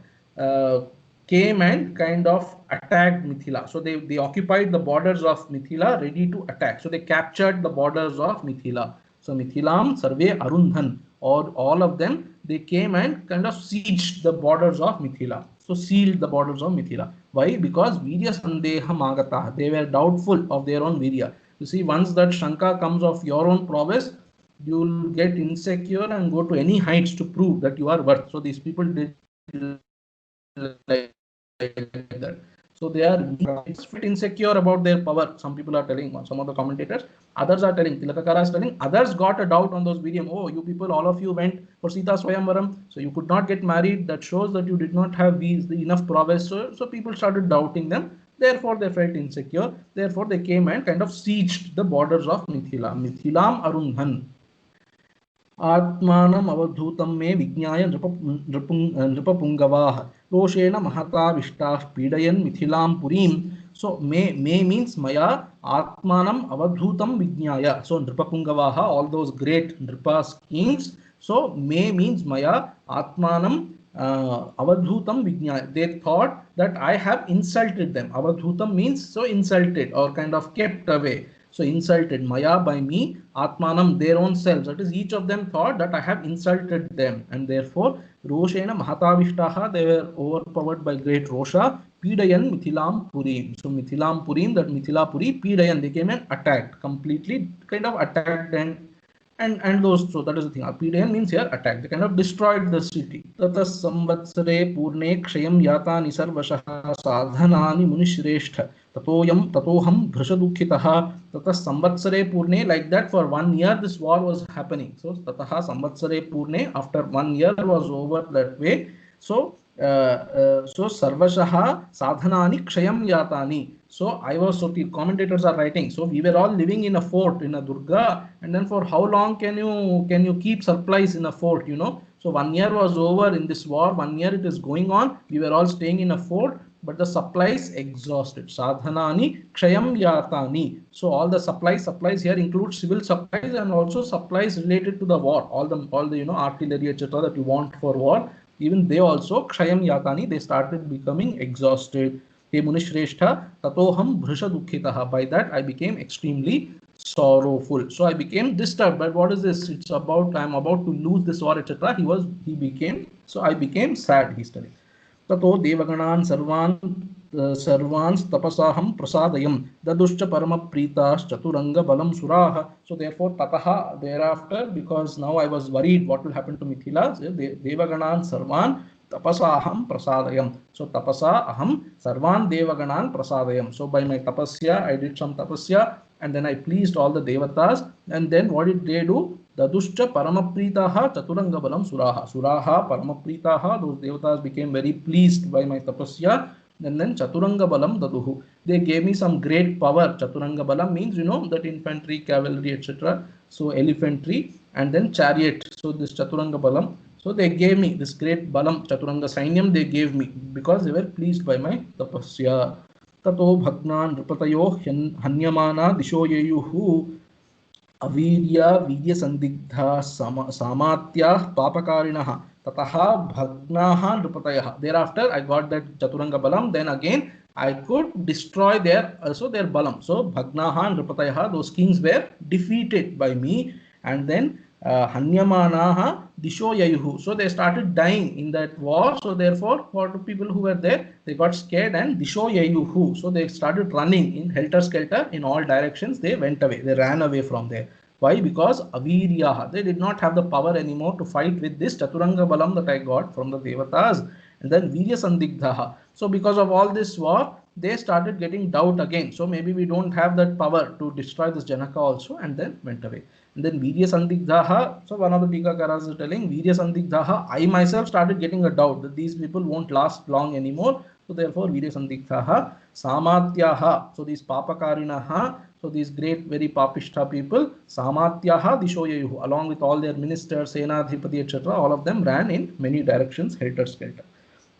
came and kind of attacked Mithila. So they occupied the borders of Mithila, ready to attack. So they captured the borders of Mithila. So Mithilam Sarve Arundhan, or all of them, they came and kind of sieged the borders of Mithila. So sealed the borders of Mithila. Why? Because Virya Sandeham Agata. They were doubtful of their own Virya. You see, once that Shanka comes of your own prowess, you will get insecure and go to any heights to prove that you are worth. So these people did like that. So they are bit insecure about their power. Some people are telling, some of the commentators, others are telling, Tilakakara is telling, others got a doubt on those Viryam. Oh, you people, all of you went for Sita Swayamvaram, so you could not get married. That shows that you did not have enough prowess. So people started doubting them. Therefore, they felt insecure. Therefore, they came and kind of sieged the borders of Mithila. Mithilam Arundhan. आत्मानम् अवधूतं मे विज्ञाय नृपपुंगवाः रोषेण महताविष्टाः पीडयन् मिथिलां पुरीं. So may means maya, atmanam avadhutam vignaya. So nripapungavaha, all those great nripas kings. So may means maya, atmanam avadhutam vignaya. They thought that I have insulted them. Avadhutam means so insulted or kind of kept away. So insulted, maya by me, atmanam their own selves. That is, each of them thought that I have insulted them, and therefore roshena mahatavishtaha, they were overpowered by great rosha. Pidayan mithilam purim. So mithilam purim, that Mithila puri, pidayan, they came and attacked, completely kind of attacked and those. So that is the thing. Pidayan means here attack. They kind of destroyed the city. Tata samvatsare purne kshayam yatani sarvashaha sadhanani munishreshtha. Tatoham bhrashadukhitaha. Tata samvatsare purne, like that for 1 year this war was happening. So tataha samvatsare purne, after 1 year was over that way. So sarvashaha sadhanani kshayam yatani. So the commentators are writing. So we were all living in a fort, in a durga, and then for how long can you keep supplies in a fort? So 1 year was over in this war. 1 year it is going on. We were all staying in a fort, but the supplies exhausted. Sadhanani kshayam yatani. So all the supplies here include civil supplies and also supplies related to the war. All the artillery, etc. that you want for war. Even they also kshayam yatani, they started becoming exhausted. हे मुनिश्रेष्ठ ततोहम भृश दुःखितः, by that I became extremely sorrowful. So I became disturbed. But what is this? It's about I'm about to lose this war, etc. He became, so I became sad. He's telling. ततो देवगणान् सर्वान् तपसाहं प्रसादयं ददुश्च परमप्रीताश्चतुरङ्गबलं सुराः. So therefore tataha, thereafter, because now I was worried what will happen to Mithila, devaganan sarvan tapasaham prasadayam. So tapasa aham sarvan devaganan prasadayam. So by my tapasya I did some tapasya and then I pleased all the devatas, and then what did they do? Daduscha paramapritaha chaturanga suraha. Suraha paramapritaha, those devatas became very pleased by my tapasya, and then chaturanga balam daduhu. They gave me some great power. Chaturanga balam means, you know, that infantry, cavalry, etc. So elephantry and then chariot. So this chaturanga balam. So they gave me this great balam, chaturanga sainyam they gave me because they were pleased by my tapasya. Tato bhagnan nrupatayo hanyamana disho yeyuhu avirya vidya sandigdha samatyah papakarinah tataha bhagnaha nrupatayah. Thereafter I got that chaturanga balam, then again I could destroy their balam. So bhagnaha nrupatayah, those kings were defeated by me, and then hanyamanaha disho yayuhu, so they started dying in that war. So therefore what the people who were there, they got scared, and disho yayuhu, so they started running in helter skelter in all directions. They went away, they ran away from there. Why? Because aviryaha, they did not have the power anymore to fight with this chaturanga balam that I got from the devatas. And then virya sandigdhaha, so because of all this war they started getting doubt again. So maybe we don't have that power to destroy this Janaka also, and then went away. And then virya sandigdhaha, so one of the Tikakaras is telling virya sandigdhaha, I myself started getting a doubt that these people won't last long anymore. So therefore virya sandigdhaha samatyaha, so these papakarinaha, so these great very papishta people, samatyaha dishoyayuhu, along with all their ministers, senadhipati, etc., all of them ran in many directions, helter skelter.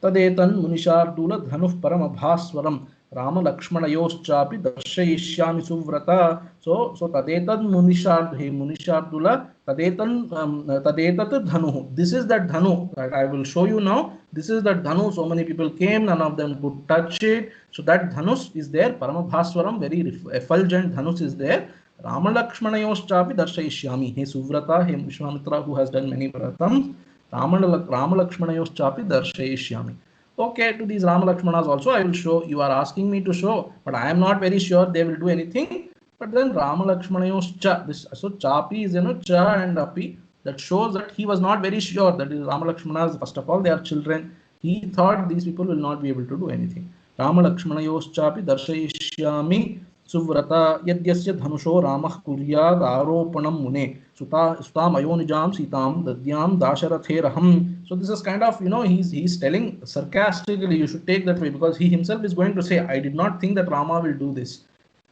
तदेतन् मुनिशार्दूल धनुः परमभास्वरं रामलक्ष्मणयोश्चापि दर्शयिष्यामि सुव्रता. So तदेतन् मुनिशार्द, हे मुनिशार्दूल, तदेतत् धनुः, this is that dhanu that I will show you now. This is that dhanu. So many people came, none of them could touch it. So that dhanus is there, paramabhaswaram, very effulgent dhanus is there. Ramalakshmanayoschapi darshayishyami, he Suvrata, he Vishwamitra, who has done many prathams. Ramalakshmanayoschapi darshayishyami. Okay, to these Ramalakshmanas also I will show. You are asking me to show, but I am not very sure they will do anything. But then Ramalakshmanayoscha, this, so chapi is, you know, cha and api, that shows that he was not very sure that is Ramalakshmanas. First of all, they are children. He thought these people will not be able to do anything. Ramalakshmanayoschapi darshayishyami सुव्रता यद्यस्य धनुषो रामः कुर्याद आरोपणं मुने सुताम अयोनिजाम सीताम दद्याम दाशरथेरहम. So this is kind of, you know, he's telling sarcastically, you should take that way, because he himself is going to say, I did not think that Rama will do this.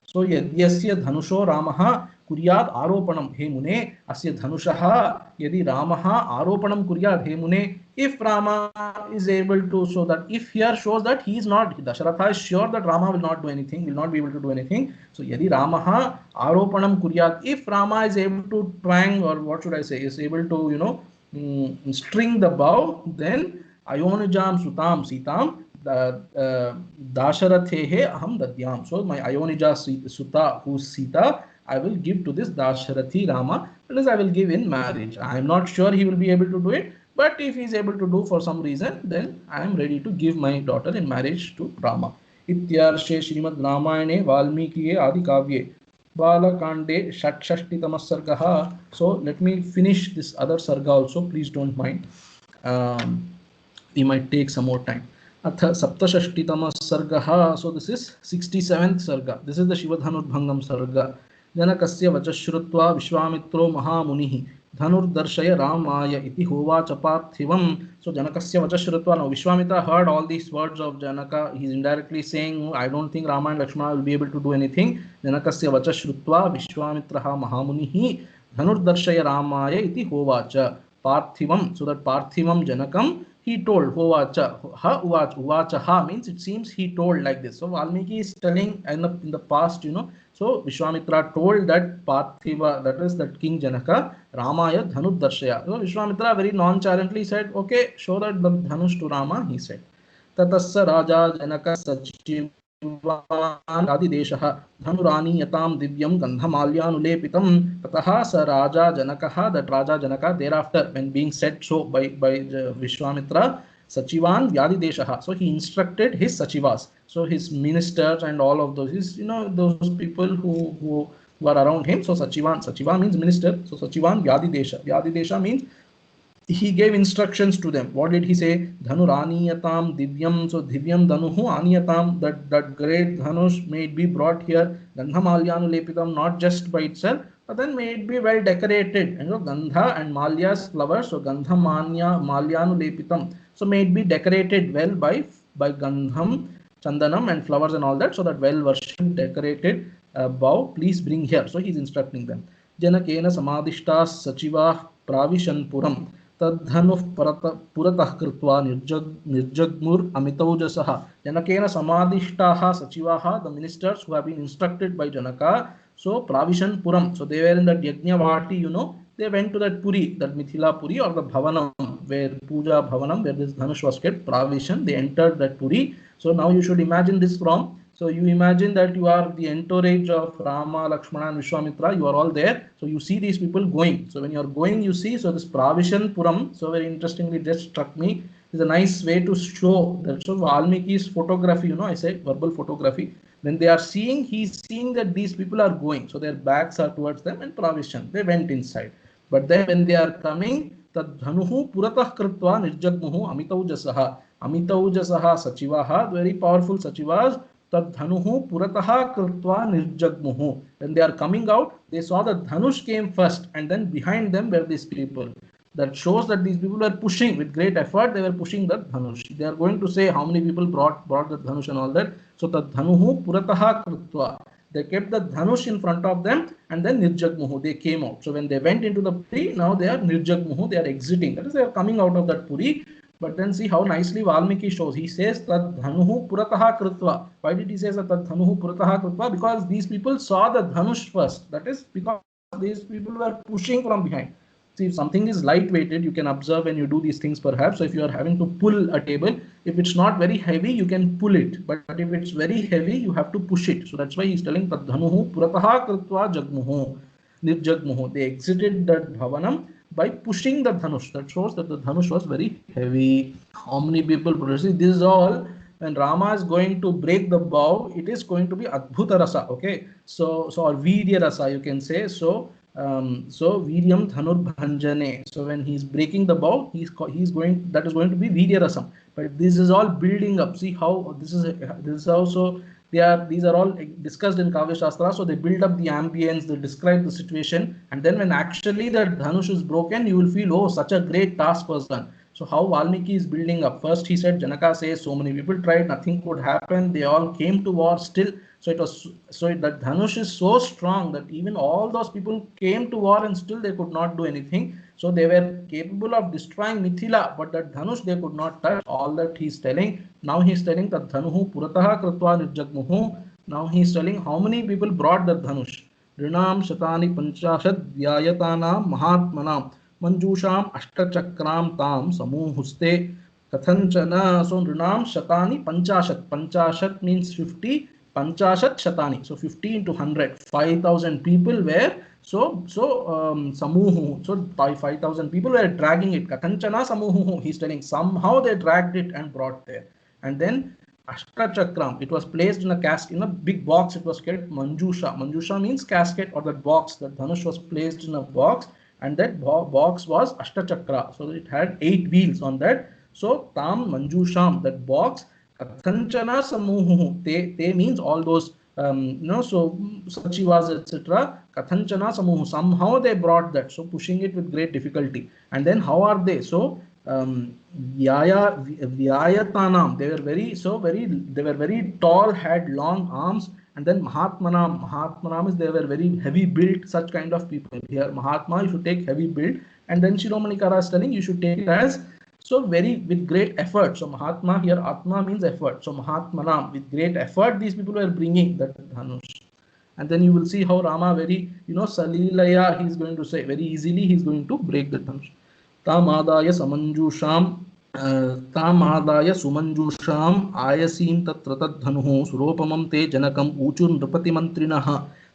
So यद्यस्य धनुषो रामः कुर्याद आरोपणम, हे मुने अस्य धनुषः यदि रामः आरोपणम कुर्याद, हे मुने, if Rama is able to, so that if here shows that he is not, Dasharatha is sure that Rama will not do anything, will not be able to do anything. So yadi Ramaha aropanam kuryat, if Rama is able to twang, or what should I say, is able to, you know, string the bow, then ayonijam sutam sitam dasharathehe aham dadyam. So my ayonija suta, who's Sita, I will give to this Dasharathi Rama, that is, I will give in marriage. I am not sure he will be able to do it, but if he is able to do for some reason, then I am ready to give my daughter in marriage to Rama. Ityarshe Srimad Ramayane Valmikiye Adi Kavye Balakande Shatshashtitama Sargaha. So let me finish this other sarga also, please don't mind. We might take some more time. Atha Saptashashtitama Sargaha. So this is 67th sarga. This is the Shivadhanudbhangam sarga. Janakasya vachashrutva Vishwamitro Mahamunihi Dhanurdarshaya Ramaya iti hovacha parthivam. So Janakasya vachashrutva, now Vishwamitra heard all these words of Janaka. He is indirectly saying, I don't think Rama and Lakshmana will be able to do anything. Janakasya vachashrutva Vishwamitraha Mahamunihi Dhanurdarshaya Ramaya iti hovacha parthivam. So that parthivam Janakam, he told, hovacha, ha uvacha, uvacha ha means it seems he told like this. So Valmiki is telling in the past, you know, so Vishwamitra told that Parthiva, that is that King Janaka, Ramaya Dhanurdarshaya. So Vishwamitra very nonchalantly said, okay, show that the Dhanush to Rama, he said. Tatassa Raja Janaka सचिवान् आदिदेशः धनुरानीयतां दिव्यं गन्धमाल्यानुलेपितं ततः स राजा जनकः, that Raja Janaka thereafter when being said so by Vishwamitra, Sachivan Vyadideshaha, so he instructed his Sachivas, so his ministers and all of those, his, those people who were around him. So Sachiva means minister, so Sachivan Vyadidesha means he gave instructions to them. What did he say? Dhanuraniyatam divyam. So divyam dhanuhu aniyatam, that great dhanush may it be brought here. Gandhamalyanu lepitam, not just by itself, but then may it be well decorated. Gandha and malyas flowers. So gandhamanya malyanu lepitam. So may it be decorated well by gandham, chandanam and flowers and all that. So that well worshipped decorated bow, please bring here. So he's instructing them. Janakena samadishtas sachiva pravishan puram. तद्धनुः पुरतः कृत्वा निर्जग्मुर अमितौजसः. जनकेन समादिष्टाः सचिवाः, the ministers who have been instructed by Janaka, so pravishan puram, so they were in that Yajnavati, they went to that Puri, that Mithila Puri or the Bhavanam, where Puja Bhavanam, where this Dhanush was kept, pravishan, they entered that Puri. So now you should imagine this from, so you imagine that you are the entourage of Rama, Lakshmana and Vishwamitra, you are all there. So you see these people going. So when you are going, you see, so this Pravishan Puram, so very interestingly just struck me, is a nice way to show that. So Valmiki's photography, I say verbal photography, when they are seeing, he's seeing that these people are going. So their backs are towards them and Pravishan, they went inside. But then when they are coming, tad dhanuhu puratah kritva nirjagmuhu amitaujasaha. Amitaujasaha sachivaha, very powerful sachivas. Dhanuhu purataha kritva nirjagmuhu. When they are coming out, they saw that Dhanush came first, and then behind them were these people. That shows that these people were pushing with great effort. They were pushing the Dhanush. They are going to say how many people brought the Dhanush and all that. So the Dhanuhu purataha kritva. They kept the Dhanush in front of them, and then nirjagmuhu, they came out. So when they went into the Puri, now they are nirjagmuhu, they are exiting. That is, they are coming out of that Puri. But then see how nicely Valmiki shows. He says that dhanuhu purataha kritva. Why did he say that dhanuhu purataha kritva? Because these people saw the dhanush first. That is because these people were pushing from behind. See, if something is lightweighted, you can observe when you do these things perhaps. So if you are having to pull a table, if it's not very heavy, you can pull it. But if it's very heavy, you have to push it. So that's why he's telling that dhanuhu purataha kritva jagmuhu, nirjagmuhu. They exited that bhavanam by pushing the Dhanush. That shows that the Dhanush was very heavy. How many people produce it? This is all, when Rama is going to break the bow, it is going to be Adbhuta Rasa, okay? So or Virya Rasa, you can say. So Viryam Dhanur Bhanjane. So when he's breaking the bow, that is going to be Virya Rasam. But this is all building up. See how this is also, these are all discussed in Kavya Shastra, so they build up the ambience, they describe the situation, and then when actually the Dhanush is broken, you will feel, oh, such a great task was done. So how Valmiki is building up. First he said, Janaka says, so many people tried, nothing could happen, they all came to war still. So that Dhanush is so strong that even all those people came to war and still they could not do anything. So they were capable of destroying Mithila, but that Dhanush they could not touch. All that he's telling. Now he's telling that Dhanuhu purataha kritva nirjagmuhu. Now he's telling how many people brought that Dhanush. Rinam shatani panchashad vyayatanam mahatmanam manjusham ashtachakram tam samuhuste kathanchana. So Rinam shatani panchashat. Panchashat means 50. Panchashat shatani. So 50 into 100. 5,000 people were. So samuhu, so by 5,000 people were dragging it. Kathanchana samuhu, he's telling somehow they dragged it and brought there. And then Ashtachakram, it was placed in a big box. It was kept Manjusha. Manjusha means casket, or that box. That Dhanush was placed in a box, and that box was Ashtachakra. So it had 8 wheels on that. So Tam Manjusham, that box. Kathanchana samuhu, they means all those so Sachivas, etc. Kathanchana samuhu, somehow they brought that, so pushing it with great difficulty. And then how are they? So Vyayatanam, they were very tall, had long arms. And then Mahatmanam is they were very heavy built, such kind of people. Here Mahatma, you should take heavy build, and then Shiromani Kara is telling you should take it as with great effort. So Mahatma here, Atma means effort. So Mahatmanam, with great effort, these people were bringing that Dhanush. And then you will see how Rama very, Salilaya, he's going to say, very easily he's going to break the Dhanush. Tamadaya samanjusham तामादाय सुमञ्जूषाम् आयसीं तत्र तद्धनुः सुरोपमं ते जनकम् ऊचुर्नृपतिमन्त्रिणः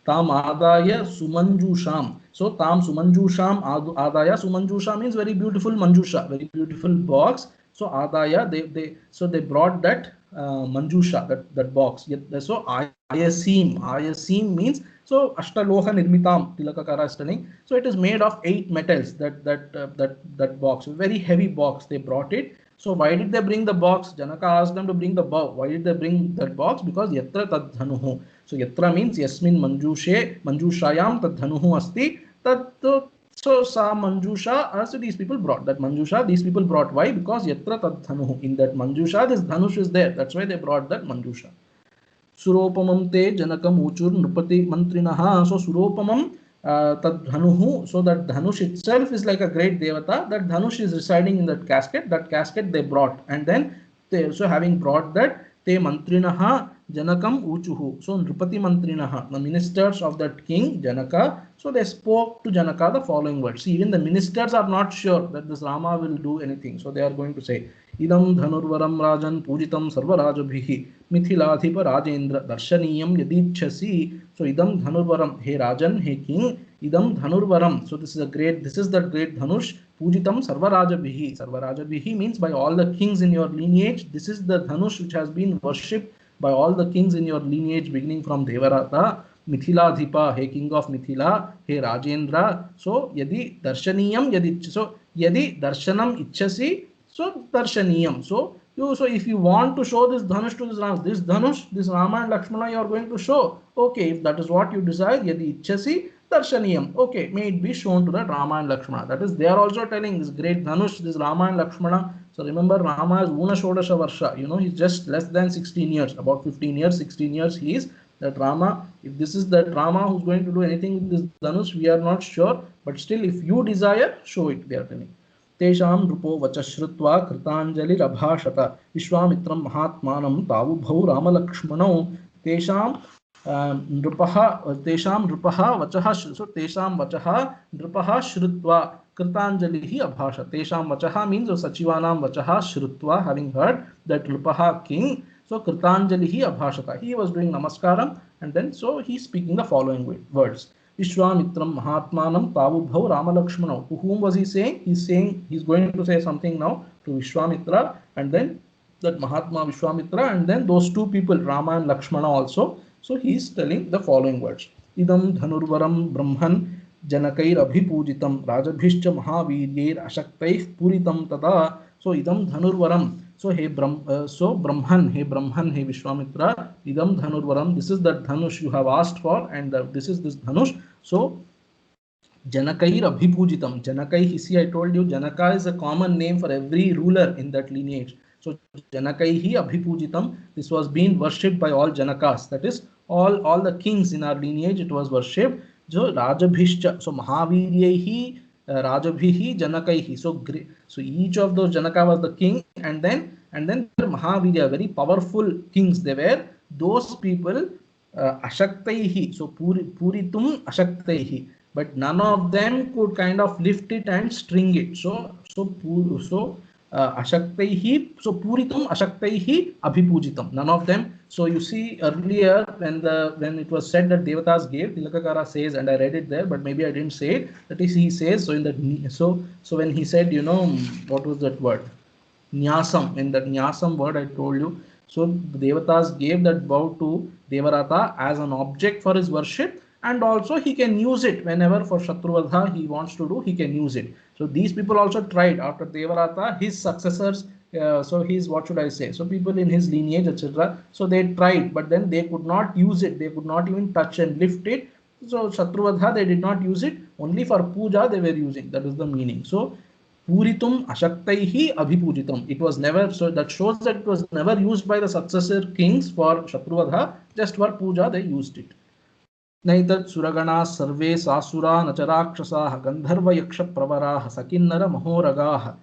तामादाय सुमञ्जूषां. So tam sumanjusham adaya. Sumanjusha means very beautiful manjusha, very beautiful box. So adaya, they brought that manjusha, that box. So ayasim means, so ashtaloha nirmitam tilakakara is telling. So it is made of 8 metals. That box, very heavy box. They brought it. So why did they bring the box? Janaka asked them to bring the box. Why did they bring that box? Because yatra tadhanuhu. So yatra means yasmin manjushayam tadhanuhu asti. So sa manjusha, so these people brought that manjusha. These people brought. Why? Because yatra tadhanuhu. In that manjusha, this dhanush is there. That's why they brought that manjusha. Suropamam te janakam uchur nrupati mantrinaha. So suropamam tadhanuhu. So that dhanush itself is like a great devata. That dhanush is residing in that casket. That casket they brought, and then they, so having brought that, te mantrinaha janakam uchuhu. So nrupati mantrinaha, the ministers of that king Janaka. So they spoke to Janaka the following words. See, even the ministers are not sure that this Rama will do anything. So they are going to say, idam dhanurvaram rajan pujitam sarvarajabhihi mithiladhipa rajendra darshaniyam yadichasi. So idam dhanurvaram, hey Rajan, hey king, idam dhanurvaram. So this is that great dhanush. Pujitam sarvarajabhihi. Sarvarajabhihi means by all the kings in your lineage. This is the dhanush which has been worshipped by all the kings in your lineage, beginning from Devarata. Mithiladhipa, hey king of Mithila, hey Rajendra. So yadi darshaniyam, yadi darshanam ichhasi, so darshaniyam. So if you want to show this dhanush to this Rama and Lakshmana, you are going to show. Okay, if that is what you desire, yadi ichhasi darshaniyam. Okay, may it be shown to that Rama and Lakshmana. That is, they are also telling this great dhanush, this Rama and Lakshmana. So remember, Rama is Una Shodasha Varsha. He's just less than 16 years, about 15 years, 16 years he is. That Rama, if this is that Rama who's going to do anything with this dhanush, we are not sure. But still, if you desire, show it, they are telling. Tesham rupo vachashrutva kritanjali rabhashata Vishwamitram mahatmanam tavubhau Ramalakshmanau. Tesham nrupaha vachaha. So tesham vachaha nrupaha shrutva kritanjalihi abhasha. Tesham vachaha means sachivanam vachaha shrutva, having heard that nrupaha king. So kritanjalihi abhashata, he was doing namaskaram, and then so he's speaking the following words. Vishwamitram mahatmanam tavubhau Ramalakshmanau. To whom was he saying? He's going to say something now to Vishwamitra, and then that Mahatma Vishwamitra, and then those two people, Rama and Lakshmana also. So he's telling the following words. Idam dhanurvaram brahman janakair abhipujitam rajabhishcha mahaviryair ashaktaih puritam tada. So idam dhanurvaram. So hey Brahman, hey Vishwamitra, idam dhanurvaram. This is that dhanush you have asked for, and this is this dhanush. So Janakair abhipujitam. Janakai, see, I told you, Janaka is a common name for every ruler in that lineage. So Janakaihi abhipujitam. This was being worshipped by all Janakas. That is, all the kings in our lineage, it was worshipped. So Rajabhishcha. So Mahaviryahi, Rajabhihi, Janakaihi. So each of those Janaka was the king, and then Mahavirya, very powerful kings they were. Those people, Ashaktaihi. So Puritum Ashaktaihi. But none of them could kind of lift it and string it. So Ashaktaihi, so Puritum Ashaktaihi Abhipujitam. None of them. So you see earlier when it was said that Devatas gave, Tilakakara says, and I read it there, but maybe I didn't say it. That is, he says, so when he said, what was that word? Nyasam. In that Nyasam word I told you. So the Devatas gave that bow to Devarata as an object for his worship, and also he can use it whenever for Shatruvadha he wants to do, he can use it. So these people also tried after Devarata, his successors, so he's, what should I say, so people in his lineage, etc. So they tried, but then they could not use it, they could not even touch and lift it. So Shatruvadha, they did not use it, only for puja they were using. That is the meaning. So Puritum Ashaktaihi Abhipujitam. It was never, so that shows that it was never used by the successor kings for Shatruvadha, just for puja they used it. Naitat suragana sarve sasura nacharakshasah gandharva yaksha pravaraha sakinnara mahoragaha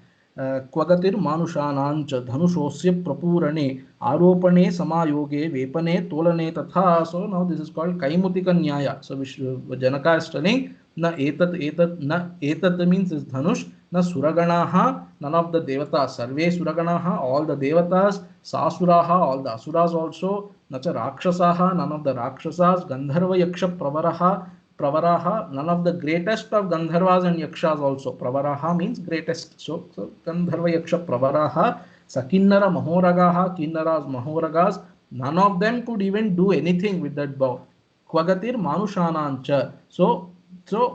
kvagatir manushanancha dhanushosya prapurane aropane samayoge vepane tolane tatha. So now this is called Kaimutika Nyaya. So Janaka is telling, na etat means is dhanush, na suraganaha, none of the devatas, sarve suraganaha, all the devatas, sasuraha, all the asuras also, na cha rakshasaha, none of the rakshasas, gandharva yaksha pravaraha, none of the greatest of gandharvas and yakshas also. Pravaraha means greatest. So gandharva yaksha pravaraha, sakinnara mahoragaha, kinnaras mahoragas, none of them could even do anything with that bow. Kvagatir manushanancha. So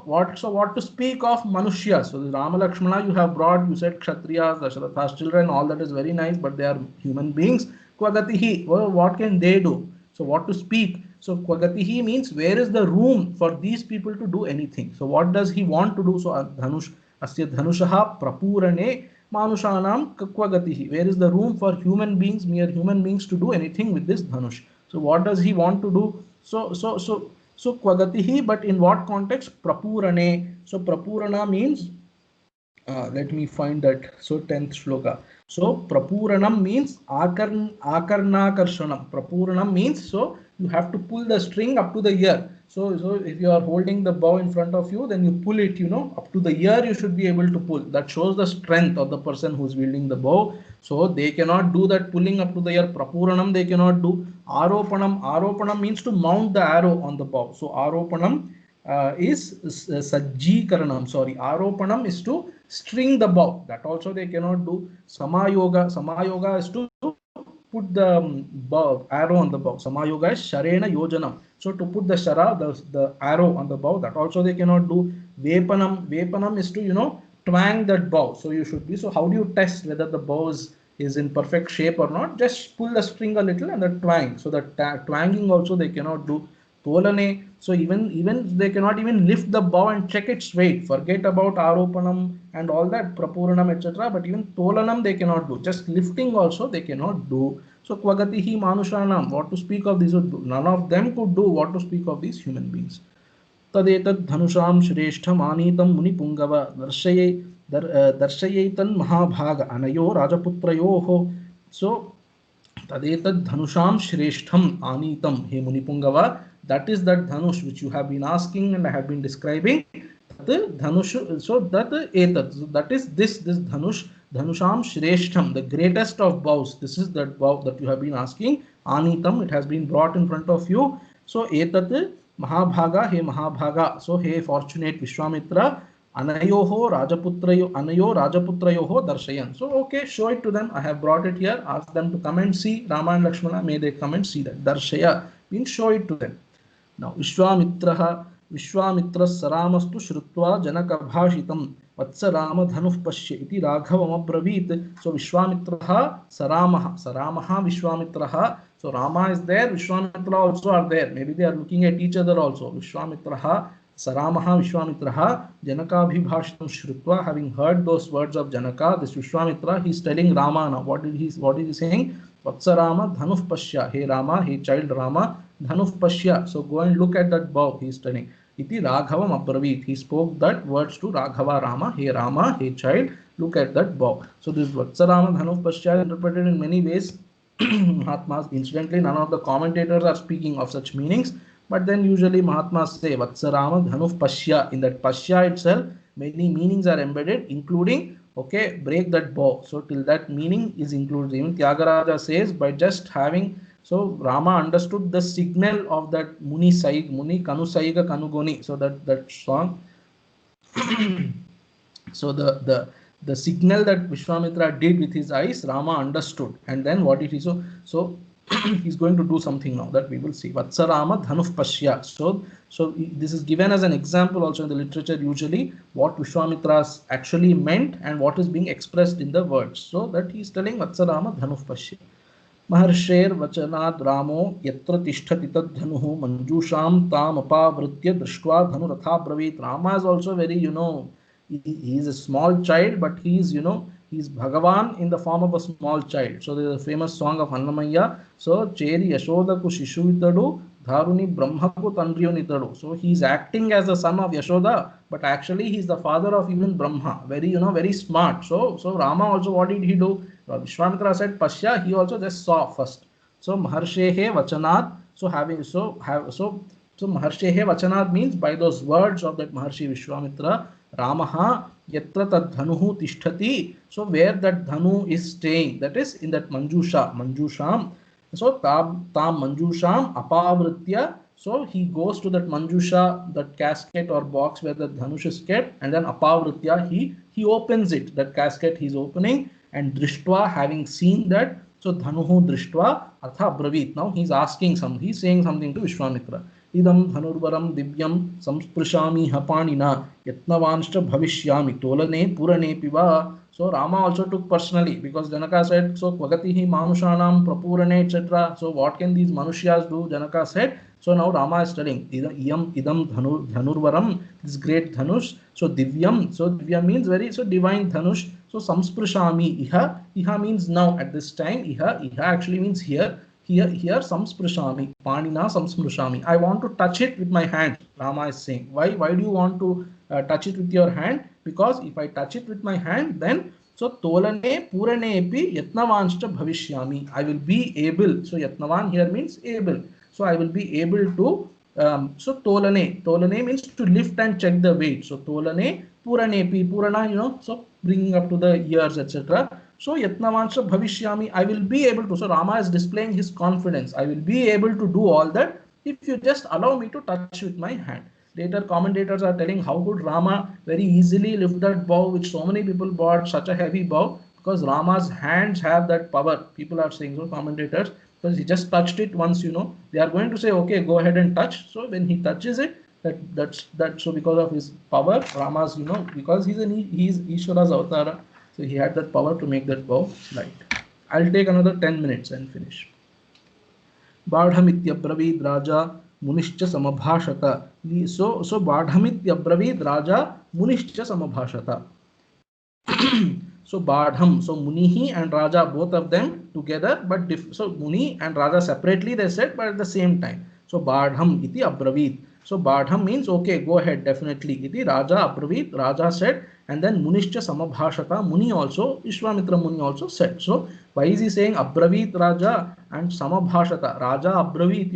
what to speak of Manushya? So the Rama Lakshmana you have brought, you said Kshatriyas, Dasharatha's children, all that is very nice, but they are human beings. Kvagatihi, well, what can they do? So what to speak? So Kvagatihi means where is the room for these people to do anything? So what does he want to do? So Asya Dhanushaha Prapurane Manushanam Kvagatihi. Where is the room for human beings, mere human beings, to do anything with this Dhanush? So what does he want to do? So Kvagatihi, but in what context? Prapurane. So Prapurana means, let me find that. So 10th shloka. So Prapuranam means Akarnakarshanam. Prapuranam means, so you have to pull the string up to the ear. So if you are holding the bow in front of you, then you pull it, up to the ear you should be able to pull. That shows the strength of the person who is wielding the bow. So they cannot do that pulling up to the ear. Prapuranam they cannot do. Aropanam means to mount the arrow on the bow. So Aropanam is Sajjikaranam. Sorry, Aropanam is to string the bow. That also they cannot do. Samayoga is to put the arrow on the bow. Samayoga is Sharena Yojanam. So to put the shara, the arrow on the bow, that also they cannot do. Vepanam is to, twang that bow. So you should be. So how do you test whether the bow is in perfect shape or not? Just pull the string a little and the twang. So the twanging also they cannot do. Tolane. So even they cannot even lift the bow and check its weight. Forget about Aropanam and all that, Prapuranam, etc. But even Tolanam they cannot do. Just lifting also they cannot do. So Kvagatihi Manushanam, what to speak of these? None of them could do what to speak of these human beings. Tadetat dhanusham shreshtham anitam munipungava darshayaitan mahabhaga anayo rajaputrayoho. So Tadetat dhanusham shreshtham anitam, he munipungava, that is that dhanush which you have been asking and I have been describing. Dhanush, so that is this dhanush, dhanusham shreshtham, the greatest of bows. This is that bow that you have been asking. Anitam, it has been brought in front of you. So etat mahabhaga, he mahabhaga. So he fortunate Vishwamitra, anayo rajaputrayoho darshayan. So okay, show it to them. I have brought it here. Ask them to come and see. Rama and Lakshmana, may they come and see that. Darshaya means show it to them. Now Vishwamitra saramastu shrutva janaka bhashitam vatsa rama dhanuh pashya iti raghavam abravit. So Vishwamitraha saramaha Vishwamitraha. So Rama is there, Vishwamitra also are there. Maybe they are looking at each other also. Vishwamitraha saramaha Vishwamitraha janakabhibhashitam shrutva. Having heard those words of Janaka, this Vishwamitra, he is telling Rama now. What is he saying? Vatsa rama dhanuh pashya. Hey Rama, hey child Rama, dhanuh pashya. So go and look at that bow, he is telling. Iti raghavam abravit. He spoke that words to Raghava Rama. Hey Rama, hey child, look at that bow. So this Vatsa rama dhanuh pashya is interpreted in many ways. Mahatmas, incidentally, none of the commentators are speaking of such meanings, but then usually Mahatmas say Vatsa rama dhanuh pashya. In that pashya itself, many meanings are embedded, including, okay, break that bow. So till that meaning is included. Even Tyagaraja says, by just having, so Rama understood the signal of that Muni Kanu Saiga Kanugoni. So that song. So the signal that Vishwamitra did with his eyes, Rama understood. And then what it is, so he's going to do something now that we will see. Vatsa Rama dhanuh pashya. So this is given as an example also in the literature, usually what Vishwamitra actually meant and what is being expressed in the words. So that he is telling Vatsa Rama dhanuh pashya. Maharsher vachanad Ramo yatra tishtati tad dhanuhu manjusham tam apavritya drishtva dhanu ratha bravit. Rama is also very, he is a small child, but he is, he's Bhagavan in the form of a small child. So there is a famous song of Annamaya. So Cheri Yashodaku Shishu Itadu, Dharuni Brahmaku Tandriyo Nitadu. So he is acting as the son of Yashoda, but actually he is the father of even Brahma. Very, very smart. So Rama also, what did he do? Vishwamitra said Pashya, he also just saw first. So Maharshehe Vachanat. So Maharshehe Vachanat means by those words of that Maharshi Vishwamitra, Ramaha yatra tad dhanuhu tishtati. So where that dhanu is staying, that is in that manjusha, manjusham. So tam manjusham apavritya. So he goes to that manjusha, that casket or box where the dhanush is kept, and then apavritya, he opens it. That casket he's opening, and drishtva, having seen that, so dhanuhu drishtva atha bravit. Now he's asking he's saying something to Vishwamitra. Idam dhanurvaram divyam samsprishami hapanina yatnavanscha bhavishyami tolane purane piva. So Rama also took personally, because Janaka said, so kvagatihi manushanam prapurane, etc. So what can these manushyas do? Janaka said. So now Rama is telling, idam dhanurvaram, this great dhanush. So divyam, so divya means very, so divine dhanush. So samsprishami, iha means now, at this time. Iha actually means here samsprishami, panina samsprishami. I want to touch it with my hand. Rama is saying, why do you want to touch it with your hand? Because if I touch it with my hand, then so tolane purane epi yatnavanscha bhavishyami, I will be able. So yatnavan here means able. So I will be able to so tolane means to lift and check the weight. So tolane puranepi, purana, so bringing up to the ears, etc. So yatnavansha bhavishyami, I will be able to. So Rama is displaying his confidence. I will be able to do all that if you just allow me to touch with my hand. Later commentators are telling how could Rama very easily lift that bow which so many people bought, such a heavy bow, because Rama's hands have that power. People are saying, so commentators, because he just touched it once, they are going to say, okay, go ahead and touch. So when he touches it, that's so because of his power, Rama's, because he's Ishvara's avatara, so he had that power to make that bow light. I'll take another 10 minutes and finish. Badhamityabravid Raja Munishcha Samabhashata. So Badhamityabravid Raja Munishcha Samabhashata. So Badham, so Munihi and Raja, both of them together, but so Muni and Raja separately they said, but at the same time. So Badham iti Abravid. So Badham means okay, go ahead, definitely. Iti Raja Abravid, Raja said, and then Munishcha Samabhashata, Muni also, Vishwamitra Muni also said. So why is he saying Abravid Raja and Samabhashata? Raja Abravid,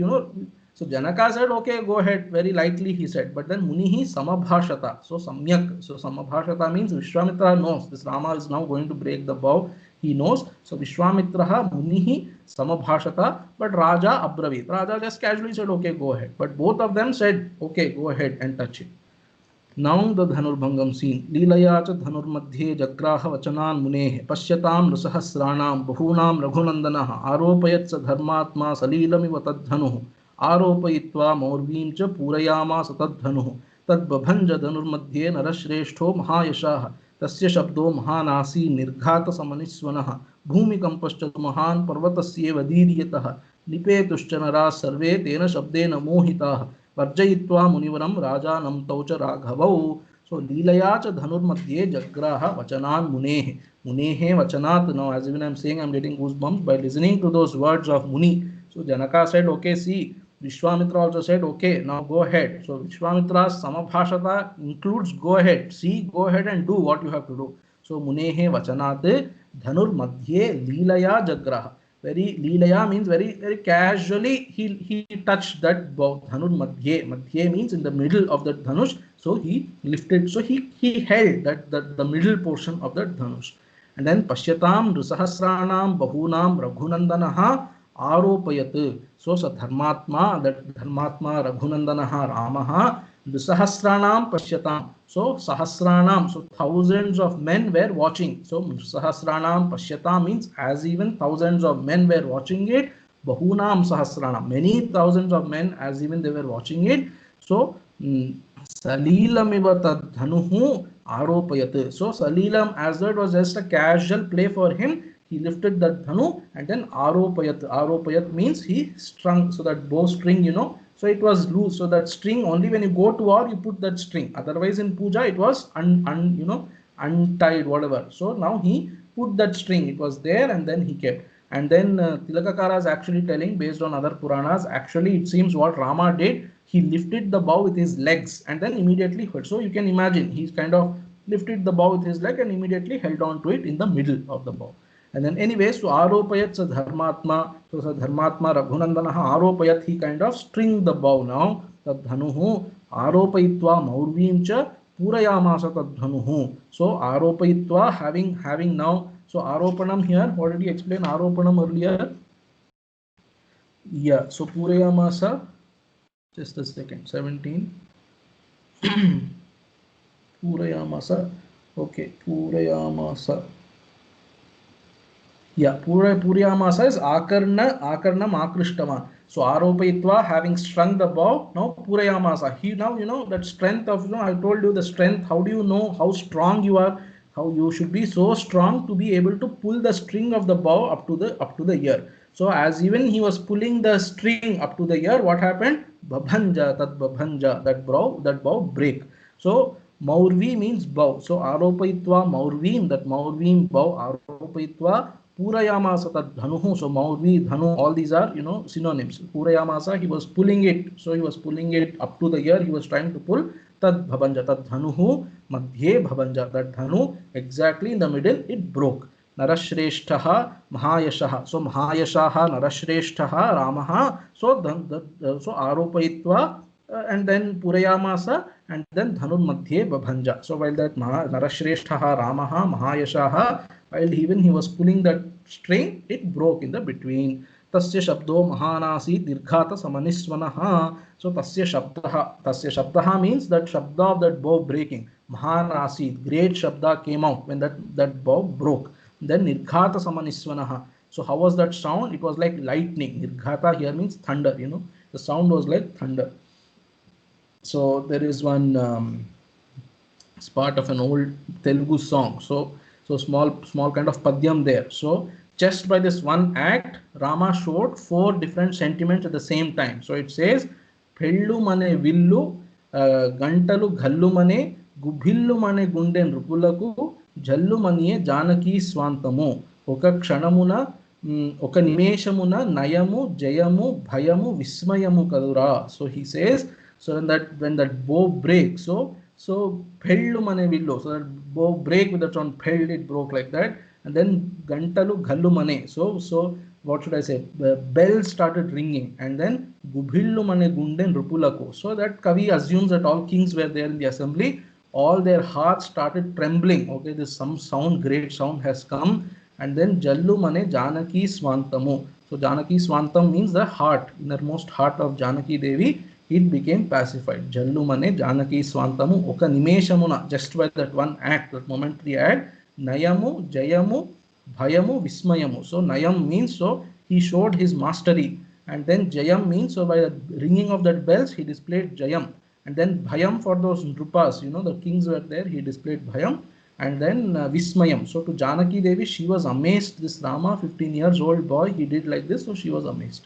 so Janaka said, okay, go ahead, very lightly he said, but then Munihi Samabhashata, so Samyak. So Samabhashata means Vishwamitra knows this Rama is now going to break the bow, he knows. So Vishwamitraha Munihi Samabhashata, but Raja Abravid. Raja just casually said, okay, go ahead. But both of them said, okay, go ahead and touch it. Now the Dhanurbhangam scene. Leelayacha Dhanurmadhye Jagraha Vachanan Munehe Pashyatam Nusahasranam Bahunam Raghunandanaha Aropayatsa Dharmatma Salilamiva Tadhanuhu आरोपयित्वा मौर्वीं च पूरयामास तद्धनुः तद्बभञ्ज धनुर्मध्ये नरश्रेष्ठो महायशाः तस्य शब्दो महानासी निर्घातसमनिस्वनः भूमिकम्पश्च महान् पर्वतस्येव दीर्यतः निपेतुश्च नराः सर्वे तेन शब्देन मोहिताः वर्जयित्वा मुनिवरं राजानं तौ च राघवौ. So लीलया च धनुर्मध्ये जग्राह वचनान् मुनेः वचनात्. Now as even I'm saying, I'm getting goosebumps by listening to those words of Muni. So Janaka said, okay, see, Vishwamitra also said, okay, now go ahead. So Vishwamitra's Samabhashata includes go ahead, see, go ahead and do what you have to do. So Munehe Vachanate Dhanur Madhye Leelaya Jagraha. Very Leelaya means very casually he touched that bow. Dhanur Madhye means in the middle of that Dhanush. So he lifted, so he held that the middle portion of that Dhanush. And then Pashyatam Nusahasranam Bahunam Raghunandanaha Aropayat. So Dharmatma, that Dharmatma Raghunandanaha Ramaha Sahasranam Pashyatam. So Sahasranam, so thousands of men were watching. So Sahasranam Pashyatam means as even thousands of men were watching it. Bahunam Sahasranam, many thousands of men as even they were watching it. So Salilam Dhanuhu Aropayat. So Salilam, as that was just a casual play for him, he lifted that dhanu and then aropayat. Aropayat means he strung, so that bowstring, so it was loose. So that string, only when you go to war you put that string. Otherwise in puja it was untied, whatever. So now he put that string. It was there and then he kept. And then Tilakakara is actually telling, based on other Puranas, actually it seems what Rama did, he lifted the bow with his legs and then immediately held. So you can imagine he's kind of lifted the bow with his leg and immediately held on to it in the middle of the bow. And then anyways, so Aropayat sa Dharmatma, so sa Dharmatma Raghunandanaha Aropayat, he kind of string the bow now, Tadhanuhu Aropayitva Maurvim cha Purayamasa tadhanuhu. So aropayitva, having now. So aropanam here. What did he explain aropanam earlier? Yeah. So Purayamasa. Just a second. 17. Purayamasa. Okay. Purayamasa. Yeah, Puriyamasa is Akarnam Akrishtama. So Aropayitva, having strung the bow, now Purayamasa. He now, that strength of, I told you the strength. How do you know how strong you are? How you should be so strong to be able to pull the string of the bow up to the ear. So as even he was pulling the string up to the ear, what happened? Babhanja, that bow break. So Maurvi means bow. So Aropayitva Maurvim, that Maurvim bow, Aropayitva Purayamasa tad dhanuhu. So Maurvi, Dhanu, all these are, synonyms. Purayamasa, he was pulling it. So he was pulling it up to the ear. He was trying to pull tad bhabanja, tad dhanuhu madhye bhabanja. That dhanu, exactly in the middle, it broke. Narashreshtaha Mahayashaha. So Mahayashaha Narashreshtaha Ramaha. So so Aropayitva and then Purayamasa and then Dhanun Madhye Babhanja. So while that Narashreshtaha Ramaha Mahayashaha, while even he was pulling that string, it broke in the between. Tasya Shabdo Mahanasi Dirghata Samaniswanaha. So Tasya Shabdaha means that Shabda of that bow breaking. Mahanasi, great Shabda came out when that bow broke. Then Nirghata Samaniswanaha. So how was that sound? It was like lightning. Nirghata here means thunder, the sound was like thunder. So there is one it's part of an old Telugu song. So small kind of padyam there. So just by this one act, Rama showed 4 different sentiments at the same time. So it says, Pellu mane villu, gantalu ghallu mane, gubhillu mane gunden rupulaku, jallu maniye janaki swantamu. Oka kshanamuna, oka nimeshamuna, nayamu, jayamu, bhayamu, vismayamu kadura. So he says, so when that bow breaks, so Pellu mane villu, so that bow break with the sound Pell, it broke like that. And then Gantalu Ghallu mane. So what should I say? The bells started ringing. And then Gubhillu mane gunden rupulaku. So that Kavi assumes that all kings were there in the assembly. All their hearts started trembling. Okay, this some sound, great sound has come. And then Jallu mane Janaki Swantamu. So Janaki Swantam means the heart, innermost heart of Janaki Devi. It became pacified. Jallu mane Janaki Swantamu oka nimeshamuna. Just by that one act, that momentary act, Nayamu, Jayamu, Bhayamu, Vismayamu. So Nayam means so he showed his mastery. And then Jayam means so by the ringing of that bells, he displayed Jayam. And then Bhayam for those Nrupas, the kings were there, he displayed Bhayam. And then Vismayam. So to Janaki Devi, she was amazed. This Rama, 15 years old boy, he did like this, so she was amazed.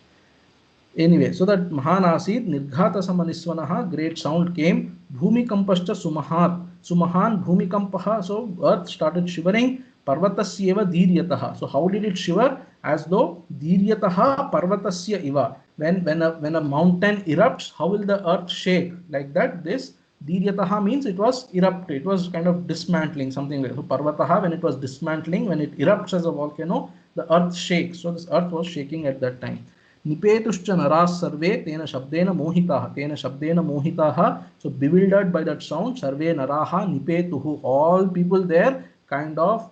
Anyway, so that Mahanasid, Nirghata Samaniswanaha, great sound came. Bhumikampascha Sumahan Bhumikampaha. So earth started shivering. Parvatasyeva Dhiryataha. So how did it shiver? As though Dhiryataha Parvatasya Iva. When a mountain erupts, how will the earth shake? Like that, this Dhiryataha means it was erupted. It was kind of dismantling, something like that. So Parvataha, when it was dismantling, when it erupts as a volcano, the earth shakes. So this earth was shaking at that time. Nipetuscha naras sarve tena shabdena mohitaha. So bewildered by that sound, sarve naraha nipetuhu. All people there kind of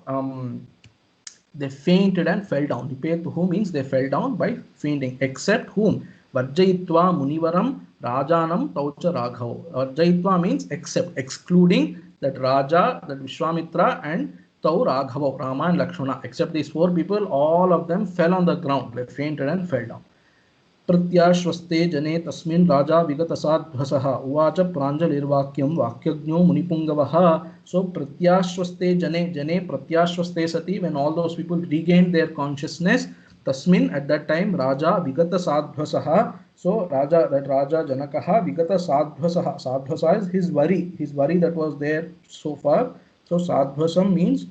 they fainted and fell down. Nipetuhu means they fell down by fainting, except whom? Varjayitva munivaram rajanam taucha raghav. Varjayitva means except, excluding that Raja, that Vishwamitra and Tau Raghava, Rama and Lakshmana. Except these 4 people, all of them fell on the ground. They fainted and fell down. प्रत्याश्वस्ते जने तस्मिन् राजा विगतसाध्वसः उवाच प्राञ्जलिर्वाक्यं वाक्यज्ञो मुनिपुंगवः. So प्रत्याश्वस्ते जने प्रत्याश्वस्ते सति, when all those people regained their consciousness, tasmin, at that time, raja vigatasadhvasah. So Raja Janakaha vigatasadhvasah. Sadhvasa is his worry that was there so far. So sadhvasam means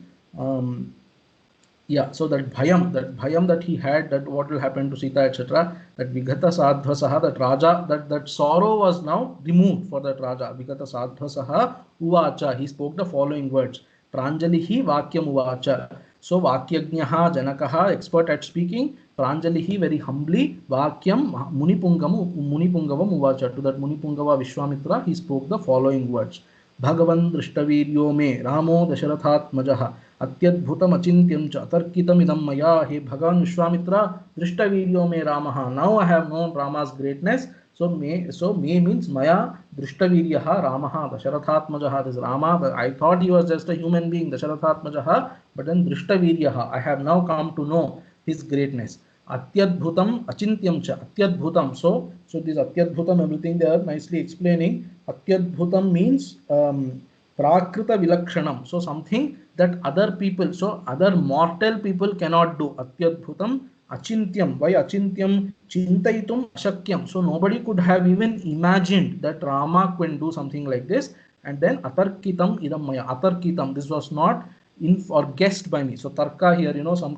so that bhayam that he had, that what will happen to Sita, etc. That vigata sadhvasaha, that Raja, that sorrow was now removed for that Raja. Vigata sadhvasaha uvacha. He spoke the following words. Pranjalihi vakyam uvacha. So vakyajnaha Janakaha, expert at speaking. Pranjalihi, very humbly. Vakyam munipungavam uvacha. To that Munipungava Vishwamitra, he spoke the following words. भगवन् दृष्टवीर्यो मे रामो दशरथात्मजः अत्यद्भुतम् अचिन्त्यं च अतर्कितमिदं मया. हे Bhagavan Vishwamitra, दृष्टवीर्यो मे रामः. Now I have known Rama's greatness. So me means maya drishtaviryah Ramaha Dasharathatmajaha. This Rama, I thought he was just a human being, Dasharathatmajaha, but then drishtaviryah, I have now come to know his greatness. Atyadbhutam achintyam cha. Atyadbhutam. So this Atyadbhutam, everything they are nicely explaining. Atyadbhutam means prakrita vilakshanam. So something that other people, so other mortal people cannot do. Atyadbhutam achintyam. Why achintyam? Chintaitum ashakyam. So nobody could have even imagined that Rama can do something like this. And then atarkitam idam maya. Atarkitam. This was not in or guessed by me. So tarka here,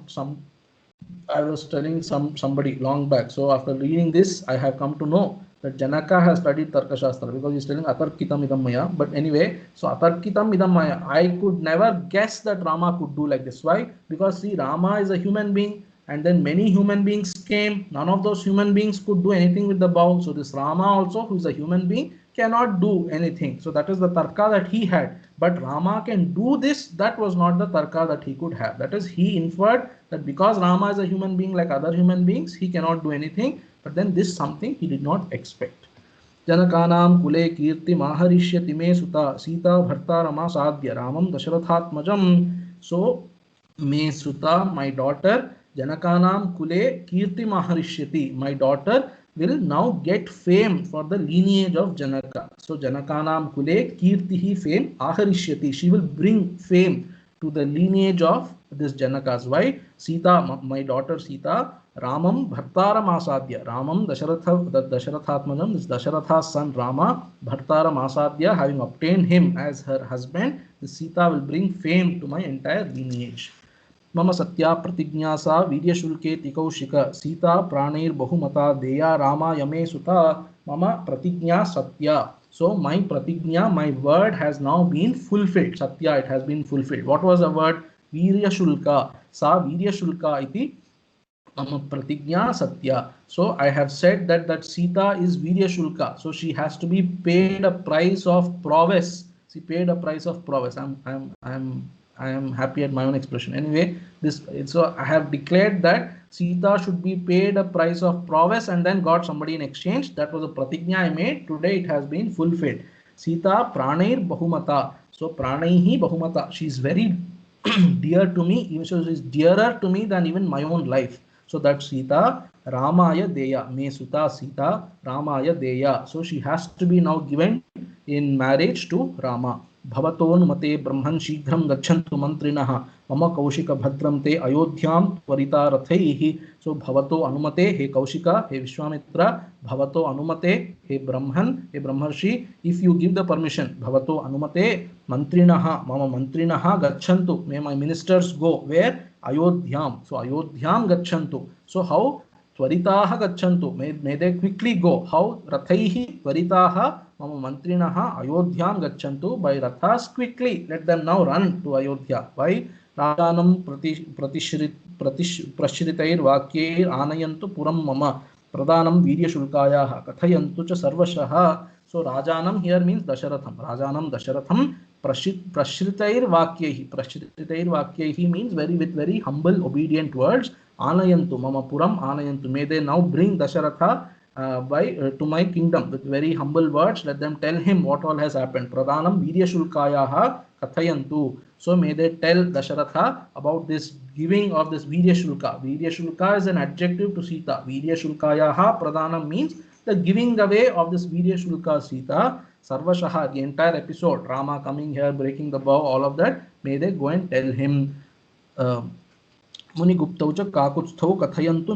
some I was telling somebody long back. So after reading this, I have come to know that Janaka has studied Tarka Shastra because he's telling Atarkitam idam maya. But anyway, so Atarkitam idam maya, I could never guess that Rama could do like this. Why? Because see, Rama is a human being, and then many human beings came. None of those human beings could do anything with the bow. So this Rama also, who is a human being, cannot do anything. So that is the Tarka that he had. But Rama can do this. That was not the Tarka that he could have. That is, he inferred that because Rama is a human being like other human beings, he cannot do anything. But then this is something he did not expect. Janakanam kule kirti maharishyati me suta sita bhartarama sadhya ramam dasharathatmajam. So me suta, my daughter, Janakanam kule kirti maharishyati, my daughter will now get fame for the lineage of Janaka. So Janakanam kule kirtihi fame aharishyati, she will bring fame to the lineage of this Janaka's wife. Sita, my daughter Sita, Ramam Bhartaram Asadya. Ramam Dasharathatmanam, this Dasharatha's son Rama, Bhartaram Asadya, having obtained him as her husband, this Sita will bring fame to my entire lineage. मम सत्या प्रतिज्ञा सा वीर्यशुल्के तिकौशिक सीता प्राणैर बहुमता देया रामा यमे सुता मम प्रतिज्ञा Satya. So my pratignya, my word has now been fulfilled. Satya, it has been fulfilled. What was the word? Virya Shulka. Sa Virya Shulka iti mama pratignya satya. So I have said that Sita is Virya Shulka. So she has to be paid a price of prowess. She paid a price of prowess. I am happy at my own expression. Anyway, so I have declared that Sita should be paid a price of prowess and then got somebody in exchange. That was a pratignya I made. Today it has been fulfilled. Sita pranair bahumata. So pranaihi bahumata. She is very dear to me. Even so, she is dearer to me than even my own life. So that Sita Ramaya Deya. Me Suta Sita Ramaya Deya. So she has to be now given in marriage to Rama. भवतोनुमते ब्रह्मन् शीघ्रं गच्छन्तु मन्त्रिणः मम कौशिक भद्रं ते अयोध्यां त्वरिता रथैः. सो भवतो अनुमते, हे कौशिका, हे विश्वामित्र, भवतो अनुमते, हे ब्रह्मन्, हे ब्रह्मर्षि, if you give the permission, भवतो अनुमते मन्त्रिणः, मम मन्त्रिणः गच्छन्तु, may my ministers go where, अयोध्यां. सो अयोध्यां गच्छन्तु. सो हाउ त्वरिताः गच्छन्तु, मे दे क्विकली गो. हाउ रथैः त्वरिताः मम मन्त्रिणः अयोध्यां गच्छन्तु, by rathas quickly let them now run to Ayodhya. By राजानं प्रश्रितैर् वाक्यैर् आनयन्तु पुरं मम प्रदानं वीर्यशुल्कायाः कथयन्तु च सर्वशः. So राजानं here means Dasharatham. राजानं दशरथं प्रश्रितैर् वाक्यैः. प्रश्रितैर् वाक्यैः means with very humble obedient words. आनयन्तु मम पुरं आनयन्तु, may they now bring Dasharatha to my kingdom with very humble words. Let them tell him what all has happened. Pradhanam Virya Shulkayaha Kathayantu. So may they tell Dasharatha about this giving of this Virya Shulka. Virya Shulka is an adjective to Sita. Virya Shulkayaha Pradhanam means the giving away of this Virya Shulka Sita. Sarvashaha, the entire episode, Rama coming here, breaking the bow, all of that, may they go and tell him. Muniguptau cha kakutstau kathayantu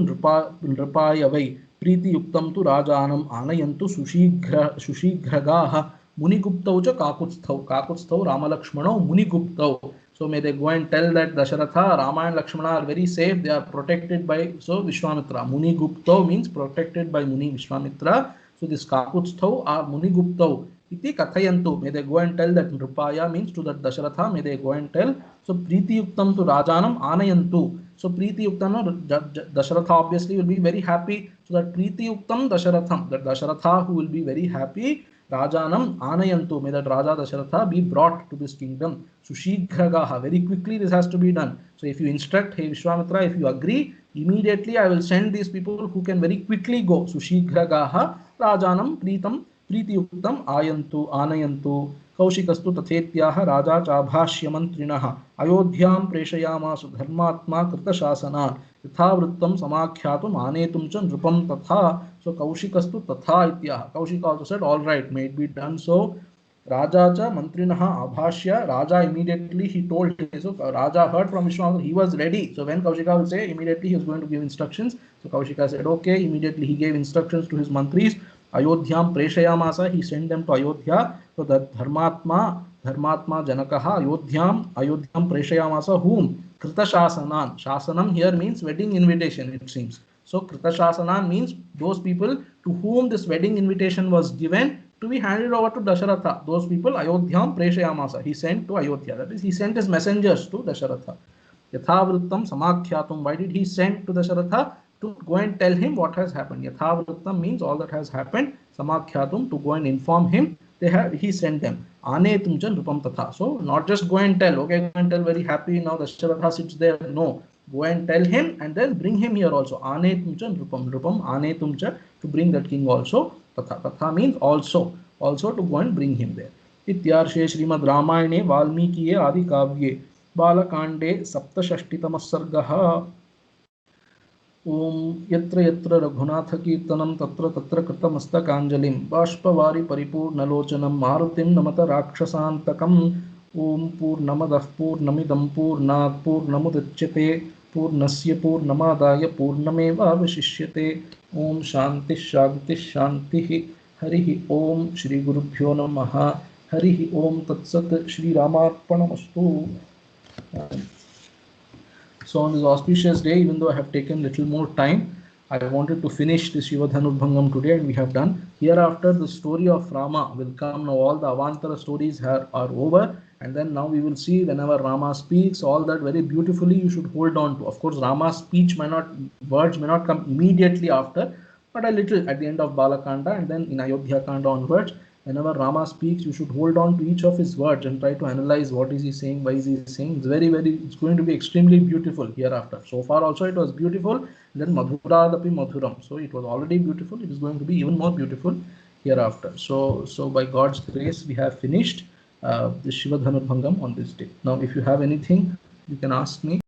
nripaya vai. प्रीति युक्तम तु राजानम आनयन्तु सुशीघ्रगाः. मुनिगुप्तौ च काकुत्स्थौ. काकुत्स्थौ रामलक्ष्मणौ मुनिगुप्तौ. So may they go and tell that Dasharatha, Rama and Lakshmana are very safe. They are protected by Vishwamitra. Muniguptau means protected by Muni Vishwamitra. So this Kakutsthau are Muniguptau. Iti kathayantu. May they go and tell that Nrupaya means to that Dasharatha. May they go and tell. So Priti Yuktam tu Rajanam Anayantu. So Priti Yuktam, Dasharatha obviously will be very happy. So that Priti Yuktam Dasharatham, that Dasharatha who will be very happy, Rajanam Anayantu, may that Raja Dasharatha be brought to this kingdom. Sushigragaha, very quickly this has to be done. So if you instruct, hey Vishwamitra, if you agree, immediately I will send these people who can very quickly go. Sushigragaha Rajanam Pritam Pritiyuktam Ayantu Anayantu Kaushikastu Tathetyaha Raja Chabhashya Mantrinaha Ayodhyam Preshayamasu Dharmatma Krita Shasana Yathavrittam Samakyatum Anetum Cha Nrupam Tatha. So Kaushikastu Tatha Ityaha. Kaushika also said, all right, may it be done. So Raja cha Mantrinaha Abhashya, Raja immediately he told him. So Raja heard from Vishwamitra, he was ready. So when Kaushika will say, immediately he was going to give instructions. So Kaushika said, okay, immediately he gave instructions to his mantris. Ayodhyam Preshayamasa, he sent them to Ayodhya. So that Dharmatma Janakaha Ayodhyam Preshayamasa, whom? Krita Shasanan. Shasanam here means wedding invitation, it seems. So Krita Shasanan means those people to whom this wedding invitation was given to be handed over to Dasharatha. Those people Ayodhyam Preshayamasa. He sent to Ayodhya. That is, he sent his messengers to Dasharatha. Yathavrittam Samakhyatum. Why did he send to Dasharatha? To go and tell him what has happened. Yathavrittam means all that has happened. Samakhyatum, to go and inform him. He sent them. Anetum cha nrupam tatha. So not just go and tell, okay, go and tell very happy, now Dasharatha sits there. No. Go and tell him and then bring him here also. Anetum cha nrupam. Nrupam anetum cha, to bring that king also. Tatha. Tatha means also. Also to go and bring him there. Ityarshe Srimad Ramayane Valmikiye Adi Kavye Balakande Saptashashtitamah Sargaha. ओम यत्र यत्र रघुनाथ कीर्तनं तत्र तत्र कृतमस्तकाञ्जलिं बाष्पवारि परिपूर्णलोचनं मारुतिं नमत राक्षसान्तकम् ओम पूर्णमदः पूर्णमिदं पूर्णात् पूर्णमुदच्यते पूर्णस्य पूर्णमादाय पूर्णमेवावशिष्यते ओम शांति शांति शांतिः हरिः ओम श्री गुरुभ्यो नमः हरिः ओम तत्सत् Shri रामार्पणमस्तु. So on this auspicious day, even though I have taken little more time, I wanted to finish this Shiva Dhanurбhangam today, and we have done. Hereafter, the story of Rama will come. Now all the Avantara stories are over, and then now we will see whenever Rama speaks, all that very beautifully you should hold on to. Of course, Rama's speech words may not come immediately after, but a little at the end of Balakanda and then in Ayodhya Kanda onwards. Whenever Rama speaks, you should hold on to each of his words and try to analyze what is he saying, why is he saying. It's it's going to be extremely beautiful hereafter. So far also it was beautiful, then Madhuradapi Madhuram. So it was already beautiful, it is going to be even more beautiful hereafter. So by God's grace, we have finished the Shiva Dhanurбhangam on this day. Now if you have anything, you can ask me.